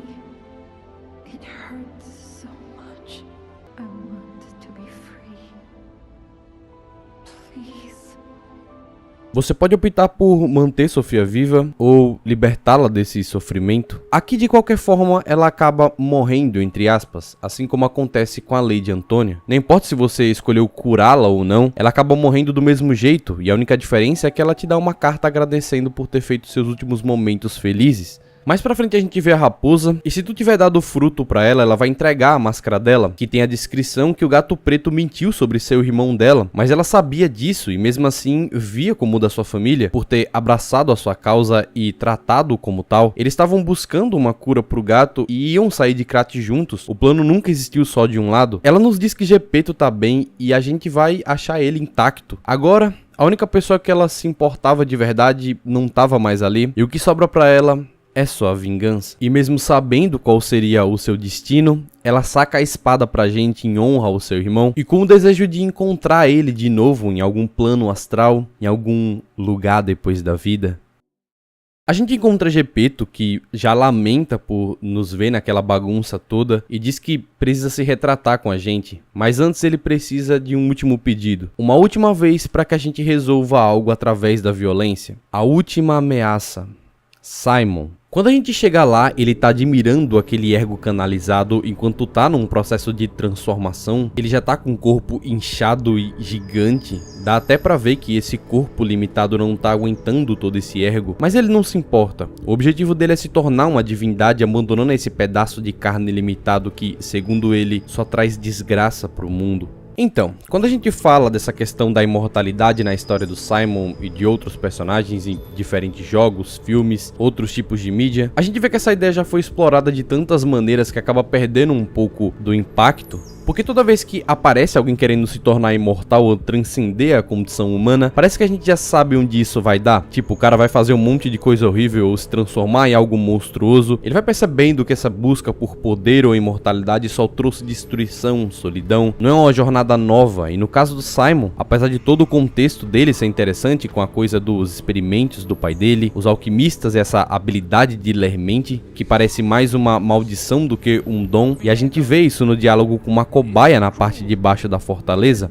It hurts so much. I want to be free. Please. Você pode optar por manter Sofia viva ou libertá-la desse sofrimento. Aqui, de qualquer forma, ela acaba morrendo, entre aspas, assim como acontece com a Lady Antônia. Não importa se você escolheu curá-la ou não, ela acaba morrendo do mesmo jeito, e a única diferença é que ela te dá uma carta agradecendo por ter feito seus últimos momentos felizes. Mais pra frente a gente vê a raposa, e se tu tiver dado fruto pra ela, ela vai entregar a máscara dela, que tem a descrição que o gato preto mentiu sobre ser o irmão dela, mas ela sabia disso e mesmo assim via como da sua família, por ter abraçado a sua causa e tratado como tal. Eles estavam buscando uma cura pro gato e iam sair de Krat juntos, o plano nunca existiu só de um lado. Ela nos diz que Gepeto tá bem e a gente vai achar ele intacto. Agora, a única pessoa que ela se importava de verdade não tava mais ali, e o que sobra pra ela é só a vingança. E mesmo sabendo qual seria o seu destino, ela saca a espada pra gente em honra ao seu irmão e com o desejo de encontrar ele de novo em algum plano astral, em algum lugar depois da vida. A gente encontra Gepeto, que já lamenta por nos ver naquela bagunça toda e diz que precisa se retratar com a gente, mas antes ele precisa de um último pedido. Uma última vez para que a gente resolva algo através da violência. A última ameaça. Simon. Quando a gente chega lá, ele tá admirando aquele ergo canalizado enquanto tá num processo de transformação. Ele já tá com o corpo inchado e gigante. Dá até pra ver que esse corpo limitado não tá aguentando todo esse ergo, mas ele não se importa. O objetivo dele é se tornar uma divindade, abandonando esse pedaço de carne limitado que, segundo ele, só traz desgraça pro mundo. Então, quando a gente fala dessa questão da imortalidade na história do Simon e de outros personagens em diferentes jogos, filmes, outros tipos de mídia, a gente vê que essa ideia já foi explorada de tantas maneiras que acaba perdendo um pouco do impacto. Porque toda vez que aparece alguém querendo se tornar imortal ou transcender a condição humana, parece que a gente já sabe onde isso vai dar. Tipo, o cara vai fazer um monte de coisa horrível ou se transformar em algo monstruoso. Ele vai percebendo que essa busca por poder ou imortalidade só trouxe destruição, solidão. Não é uma jornada nova. E no caso do Simon, apesar de todo o contexto dele ser interessante, com a coisa dos experimentos do pai dele, os alquimistas e essa habilidade de ler mente, que parece mais uma maldição do que um dom. E a gente vê isso no diálogo com uma cobaia na parte de baixo da fortaleza,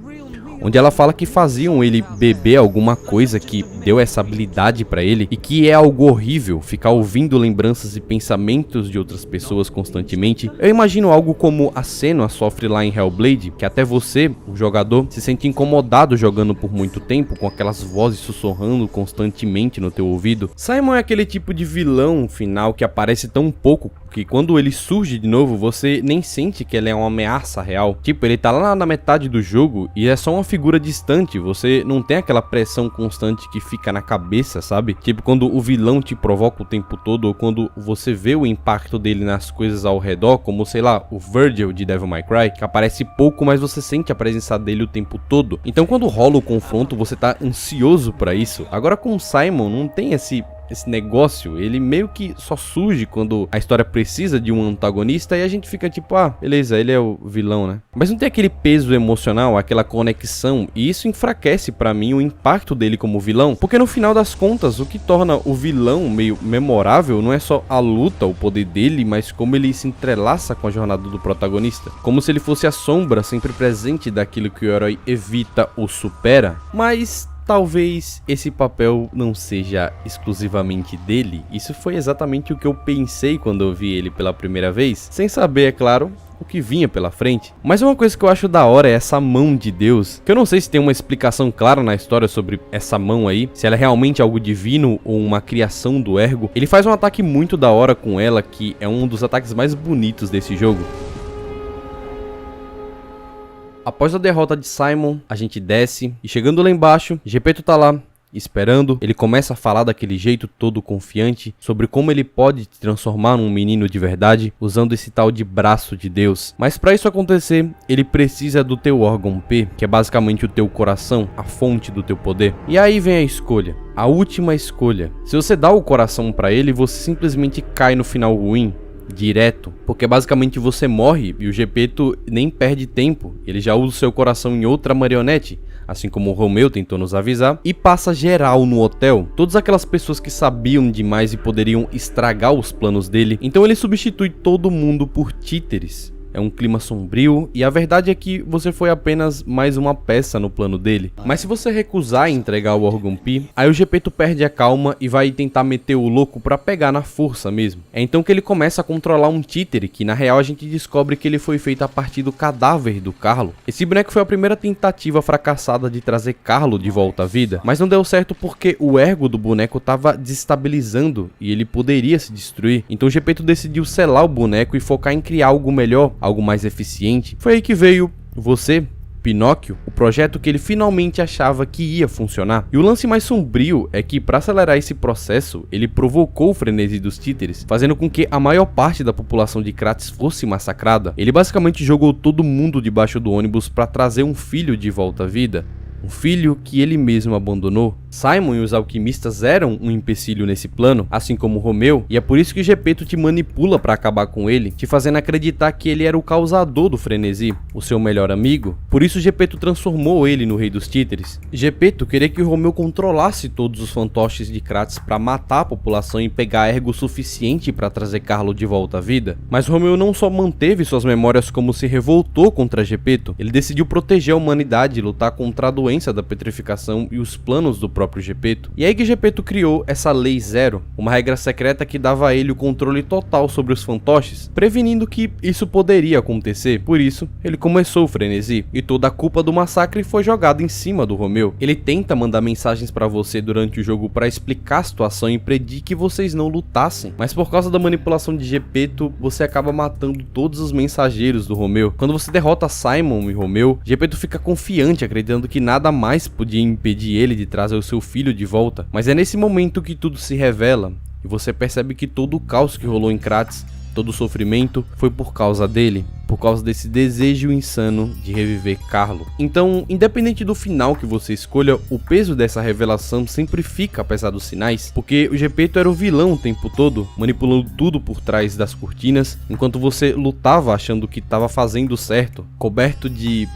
onde ela fala que faziam ele beber alguma coisa que deu essa habilidade pra ele e que é algo horrível ficar ouvindo lembranças e pensamentos de outras pessoas constantemente. Eu imagino algo como a Senua sofre lá em Hellblade, que até você, o jogador, se sente incomodado jogando por muito tempo com aquelas vozes sussurrando constantemente no teu ouvido. Simon é aquele tipo de vilão final que aparece tão pouco que quando ele surge de novo, você nem sente que ele é uma ameaça real. Tipo, ele tá lá na metade do jogo e é só uma figura distante, você não tem aquela pressão constante que fica na cabeça, sabe? Tipo, quando o vilão te provoca o tempo todo, ou quando você vê o impacto dele nas coisas ao redor, como, sei lá, o Virgil de Devil May Cry, que aparece pouco, mas você sente a presença dele o tempo todo. Então, quando rola o confronto, você tá ansioso pra isso. Agora, com o Simon, não tem esse negócio, ele meio que só surge quando a história precisa de um antagonista e a gente fica tipo, ah, beleza, ele é o vilão, né? Mas não tem aquele peso emocional, aquela conexão, e isso enfraquece pra mim o impacto dele como vilão, porque no final das contas, o que torna o vilão meio memorável não é só a luta, o poder dele, mas como ele se entrelaça com a jornada do protagonista, como se ele fosse a sombra sempre presente daquilo que o herói evita ou supera. Mas talvez esse papel não seja exclusivamente dele. Isso foi exatamente o que eu pensei quando eu vi ele pela primeira vez, sem saber, é claro, o que vinha pela frente. Mas uma coisa que eu acho da hora é essa mão de Deus, que eu não sei se tem uma explicação clara na história sobre essa mão aí, se ela é realmente algo divino ou uma criação do ergo. Ele faz um ataque muito da hora com ela, que é um dos ataques mais bonitos desse jogo. Após a derrota de Simon, a gente desce e chegando lá embaixo, Gepeto tá lá, esperando. Ele começa a falar daquele jeito todo confiante sobre como ele pode te transformar num menino de verdade usando esse tal de braço de Deus. Mas para isso acontecer, ele precisa do teu órgão P, que é basicamente o teu coração, a fonte do teu poder. E aí vem a escolha, a última escolha. Se você dá o coração para ele, você simplesmente cai no final ruim. Direto, porque basicamente você morre e o Gepeto nem perde tempo, ele já usa o seu coração em outra marionete, assim como o Romeu tentou nos avisar, e passa geral no hotel, todas aquelas pessoas que sabiam demais e poderiam estragar os planos dele, então ele substitui todo mundo por títeres. é um clima sombrio, e a verdade é que você foi apenas mais uma peça no plano dele. Mas se você recusar entregar o órgão Pi, aí o Gepeto perde a calma e vai tentar meter o louco pra pegar na força mesmo. É então que ele começa a controlar um títere, que na real a gente descobre que ele foi feito a partir do cadáver do Carlo. Esse boneco foi a primeira tentativa fracassada de trazer Carlo de volta à vida, mas não deu certo porque o ergo do boneco estava desestabilizando e ele poderia se destruir. Então o Gepeto decidiu selar o boneco e focar em criar algo melhor, algo mais eficiente. Foi aí que veio você, Pinóquio, o projeto que ele finalmente achava que ia funcionar. E o lance mais sombrio é que, para acelerar esse processo, ele provocou o frenesi dos títeres, fazendo com que a maior parte da população de Kratos fosse massacrada. Ele basicamente jogou todo mundo debaixo do ônibus para trazer um filho de volta à vida. Um filho que ele mesmo abandonou. Simon e os alquimistas eram um empecilho nesse plano, assim como Romeu, e é por isso que Gepeto te manipula para acabar com ele, te fazendo acreditar que ele era o causador do frenesi, o seu melhor amigo. Por isso Gepeto transformou ele no rei dos títeres. Gepeto queria que Romeu controlasse todos os fantoches de Kratos para matar a população e pegar ergo suficiente para trazer Carlo de volta à vida. Mas Romeu não só manteve suas memórias, como se revoltou contra Gepeto. Ele decidiu proteger a humanidade e lutar contra a doença da petrificação e os planos do próprio Gepeto. E aí que Gepeto criou essa Lei Zero, uma regra secreta que dava a ele o controle total sobre os fantoches, prevenindo que isso poderia acontecer. Por isso, ele começou o frenesi, e toda a culpa do massacre foi jogada em cima do Romeu. Ele tenta mandar mensagens pra você durante o jogo pra explicar a situação e impedir que vocês não lutassem, mas por causa da manipulação de Gepeto, você acaba matando todos os mensageiros do Romeu. Quando você derrota Simon e Romeu, Gepeto fica confiante, acreditando que nada mais podia impedir ele de trazer o seu filho de volta. Mas é nesse momento que tudo se revela, e você percebe que todo o caos que rolou em Kratos, todo o sofrimento, foi por causa dele, por causa desse desejo insano de reviver Carlo. Então, independente do final que você escolha, o peso dessa revelação sempre fica apesar dos sinais, porque o Gepeto era o vilão o tempo todo, manipulando tudo por trás das cortinas, enquanto você lutava achando que estava fazendo certo, coberto de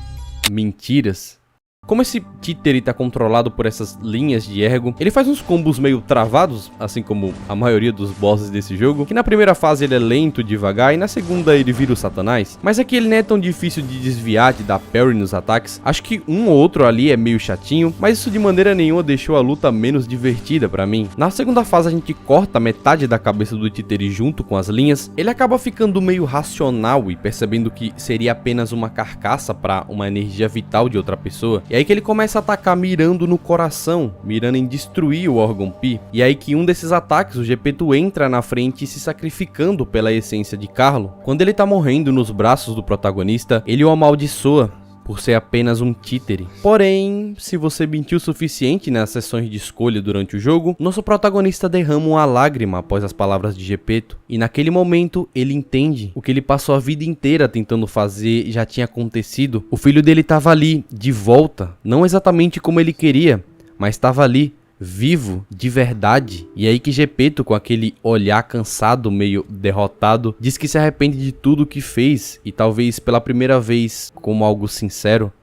mentiras. Como esse títere tá controlado por essas linhas de ergo, ele faz uns combos meio travados, assim como a maioria dos bosses desse jogo, que na primeira fase ele é lento, devagar, e na segunda ele vira o Satanás. Mas aqui ele não é tão difícil de desviar, de dar parry nos ataques. Acho que um ou outro ali é meio chatinho, mas isso de maneira nenhuma deixou a luta menos divertida pra mim. Na segunda fase a gente corta metade da cabeça do títere junto com as linhas, ele acaba ficando meio racional e percebendo que seria apenas uma carcaça pra uma energia vital de outra pessoa. E aí que ele começa a atacar mirando no coração, mirando em destruir o órgão Pi. E aí que um desses ataques o Gepeto entra na frente se sacrificando pela essência de Carlo. Quando ele tá morrendo nos braços do protagonista, ele o amaldiçoa por ser apenas um títere. Porém, se você mentiu o suficiente nas sessões de escolha durante o jogo, nosso protagonista derrama uma lágrima após as palavras de Gepeto, e naquele momento ele entende o que ele passou a vida inteira tentando fazer já tinha acontecido. O filho dele estava ali, de volta, não exatamente como ele queria, mas estava ali, vivo, de verdade. E aí que Gepeto, com aquele olhar cansado, meio derrotado, diz que se arrepende de tudo que fez, e talvez pela primeira vez, como algo sincero.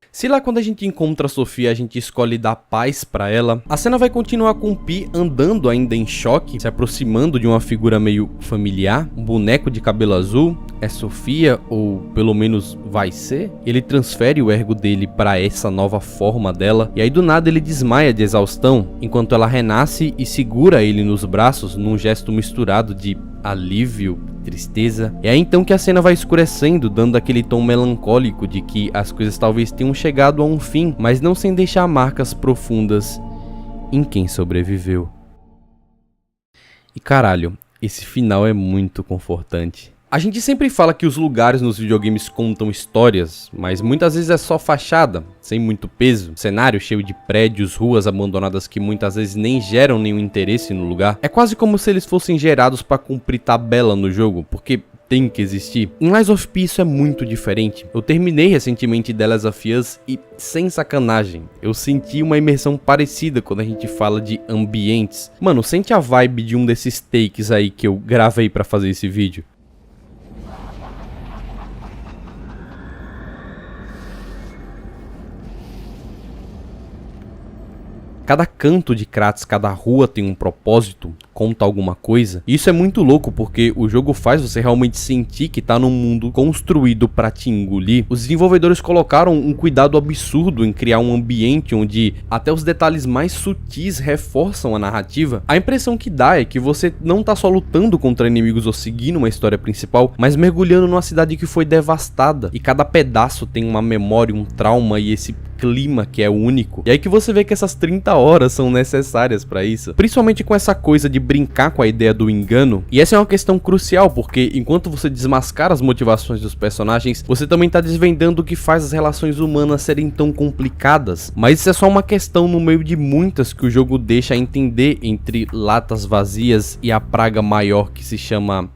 Se lá quando a gente encontra a Sofia a gente escolhe dar paz pra ela, a cena vai continuar com o Pi andando ainda em choque, se aproximando de uma figura meio familiar, um boneco de cabelo azul. É Sofia, ou pelo menos vai ser? Ele transfere o ergo dele pra essa nova forma dela, e aí do nada ele desmaia de exaustão, enquanto ela renasce e segura ele nos braços num gesto misturado de alívio, tristeza. É aí então que a cena vai escurecendo, dando aquele tom melancólico de que as coisas talvez tenham chegado a um fim, mas não sem deixar marcas profundas em quem sobreviveu. E caralho, esse final é muito confortante. A gente sempre fala que os lugares nos videogames contam histórias, mas muitas vezes é só fachada, sem muito peso. Cenário cheio de prédios, ruas abandonadas que muitas vezes nem geram nenhum interesse no lugar. É quase como se eles fossem gerados para cumprir tabela no jogo, porque tem que existir. Em Lies of P isso é muito diferente. Eu terminei recentemente The Last of Us e, sem sacanagem, eu senti uma imersão parecida quando a gente fala de ambientes. Mano, sente a vibe de um desses takes aí que eu gravei para fazer esse vídeo. Cada canto de Kratos, cada rua tem um propósito, conta alguma coisa. E isso é muito louco porque o jogo faz você realmente sentir que tá num mundo construído pra te engolir. Os desenvolvedores colocaram um cuidado absurdo em criar um ambiente onde até os detalhes mais sutis reforçam a narrativa. A impressão que dá é que você não tá só lutando contra inimigos ou seguindo uma história principal, mas mergulhando numa cidade que foi devastada, e cada pedaço tem uma memória, um trauma e esse clima que é único. E aí que você vê que essas 30 horas são necessárias pra isso, principalmente com essa coisa de brincar com a ideia do engano. E essa é uma questão crucial, porque enquanto você desmascara as motivações dos personagens, você também tá desvendando o que faz as relações humanas serem tão complicadas. Mas isso é só uma questão no meio de muitas que o jogo deixa a entender entre latas vazias e a praga maior que se chama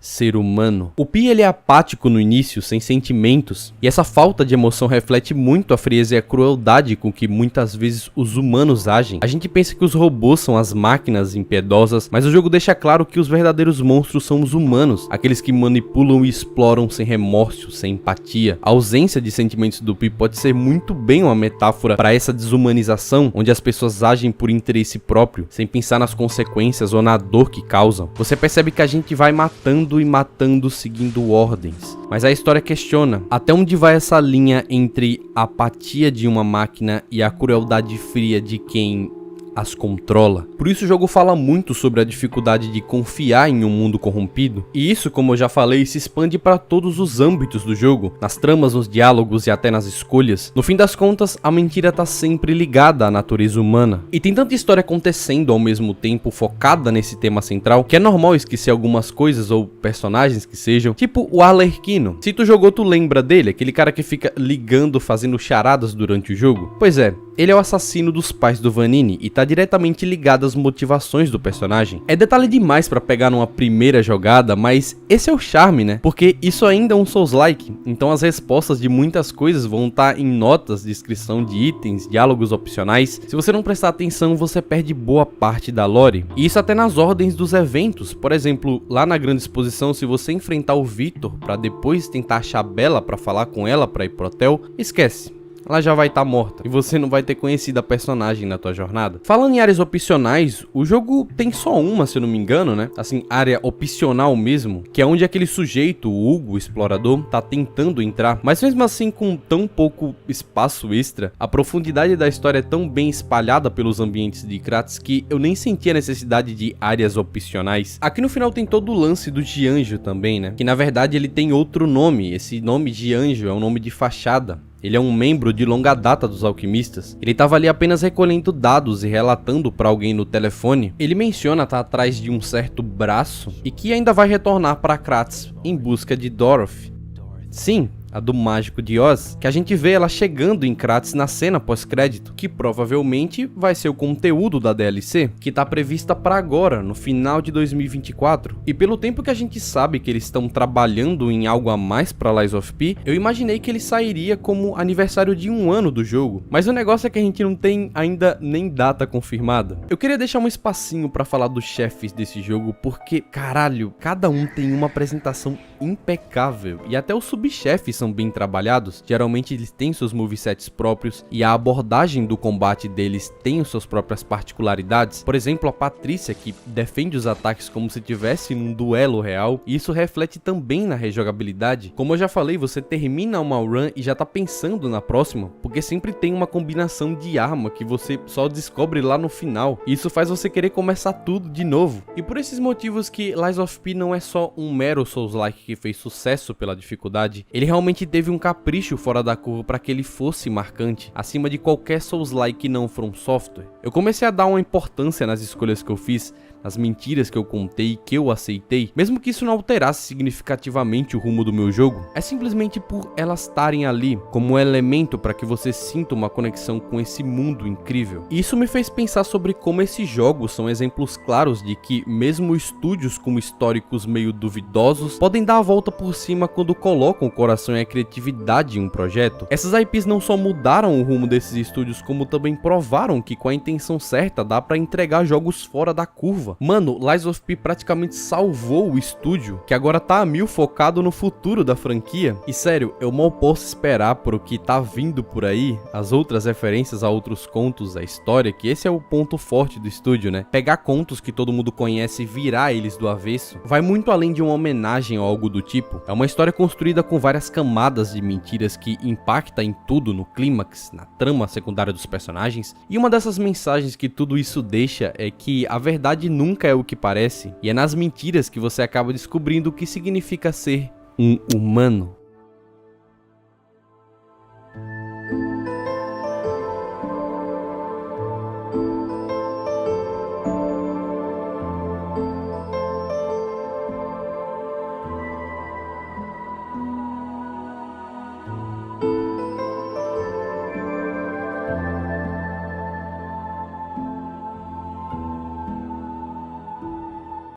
ser humano. O Pi ele é apático no início, sem sentimentos, e essa falta de emoção reflete muito a frieza e a crueldade com que muitas vezes os humanos agem. A gente pensa que os robôs são as máquinas impiedosas, mas o jogo deixa claro que os verdadeiros monstros são os humanos, aqueles que manipulam e exploram sem remorso, sem empatia. A ausência de sentimentos do Pi pode ser muito bem uma metáfora para essa desumanização, onde as pessoas agem por interesse próprio, sem pensar nas consequências ou na dor que causam. Você percebe que a gente vai matando e matando seguindo ordens. Mas a história questiona até onde vai essa linha entre a apatia de uma máquina e a crueldade fria de quem as controla. Por isso o jogo fala muito sobre a dificuldade de confiar em um mundo corrompido, e isso, como eu já falei, se expande para todos os âmbitos do jogo, nas tramas, nos diálogos e até nas escolhas. No fim das contas, a mentira tá sempre ligada à natureza humana, e tem tanta história acontecendo ao mesmo tempo focada nesse tema central, que é normal esquecer algumas coisas ou personagens que sejam, tipo o Arlequino. Se tu jogou, tu lembra dele, aquele cara que fica ligando, fazendo charadas durante o jogo? Pois é, ele é o assassino dos pais do Vanini e tá diretamente ligado às motivações do personagem. É detalhe demais pra pegar numa primeira jogada, mas esse é o charme, né? Porque isso ainda é um Souls-like, então as respostas de muitas coisas vão estar em notas, descrição de itens, diálogos opcionais. Se você não prestar atenção, você perde boa parte da lore. E isso até nas ordens dos eventos. Por exemplo, lá na grande exposição, se você enfrentar o Victor pra depois tentar achar a Bella pra falar com ela pra ir pro hotel, esquece. Ela já vai estar morta e você não vai ter conhecido a personagem na tua jornada. Falando em áreas opcionais, o jogo tem só uma, se eu não me engano, né? Assim, área opcional mesmo, que é onde aquele sujeito, o Hugo, o explorador, tá tentando entrar. Mas mesmo assim, com tão pouco espaço extra, a profundidade da história é tão bem espalhada pelos ambientes de Kratos que eu nem senti a necessidade de áreas opcionais. Aqui no final tem todo o lance do Gianjo também, né? Que na verdade ele tem outro nome. Esse nome Gianjo é um nome de fachada. Ele é um membro de longa data dos alquimistas. Ele estava ali apenas recolhendo dados e relatando para alguém no telefone. Ele menciona estar atrás de um certo braço e que ainda vai retornar para Kratos em busca de Dorothy. Sim, a do Mágico de Oz, que a gente vê ela chegando em Kratos na cena pós-crédito, que provavelmente vai ser o conteúdo da DLC, que tá prevista para agora, no final de 2024. E pelo tempo que a gente sabe que eles estão trabalhando em algo a mais para Lies of P, eu imaginei que ele sairia como aniversário de 1 ano do jogo, mas o negócio é que a gente não tem ainda nem data confirmada. Eu queria deixar um espacinho para falar dos chefes desse jogo, porque, caralho, cada um tem uma apresentação impecável, e até os subchefes são bem trabalhados. Geralmente eles têm seus movesets próprios e a abordagem do combate deles tem as suas próprias particularidades. Por exemplo, a Patrícia, que defende os ataques como se tivesse num duelo real, e isso reflete também na rejogabilidade. Como eu já falei, você termina uma run e já tá pensando na próxima, porque sempre tem uma combinação de arma que você só descobre lá no final, e isso faz você querer começar tudo de novo. E por esses motivos que Lies of P não é só um mero Souls-like que fez sucesso pela dificuldade, ele realmente teve um capricho fora da curva para que ele fosse marcante, acima de qualquer Souls-like não From Software. Eu comecei a dar uma importância nas escolhas que eu fiz, nas mentiras que eu contei, que eu aceitei, mesmo que isso não alterasse significativamente o rumo do meu jogo, é simplesmente por elas estarem ali, como um elemento para que você sinta uma conexão com esse mundo incrível. E isso me fez pensar sobre como esses jogos são exemplos claros de que, mesmo estúdios com históricos meio duvidosos, podem dar a volta por cima quando colocam o coração e a criatividade em um projeto. Essas IPs não só mudaram o rumo desses estúdios, como também provaram que com a intenção certa dá para entregar jogos fora da curva. nova. Mano, Lies of P praticamente salvou o estúdio, que agora tá a mil focado no futuro da franquia. E sério, eu mal posso esperar pro que tá vindo por aí, as outras referências a outros contos da história, que esse é o ponto forte do estúdio, né? Pegar contos que todo mundo conhece e virar eles do avesso, vai muito além de uma homenagem ou algo do tipo. É uma história construída com várias camadas de mentiras que impacta em tudo, no clímax, na trama secundária dos personagens. E uma dessas mensagens que tudo isso deixa é que a verdade nunca é o que parece, e é nas mentiras que você acaba descobrindo o que significa ser um humano.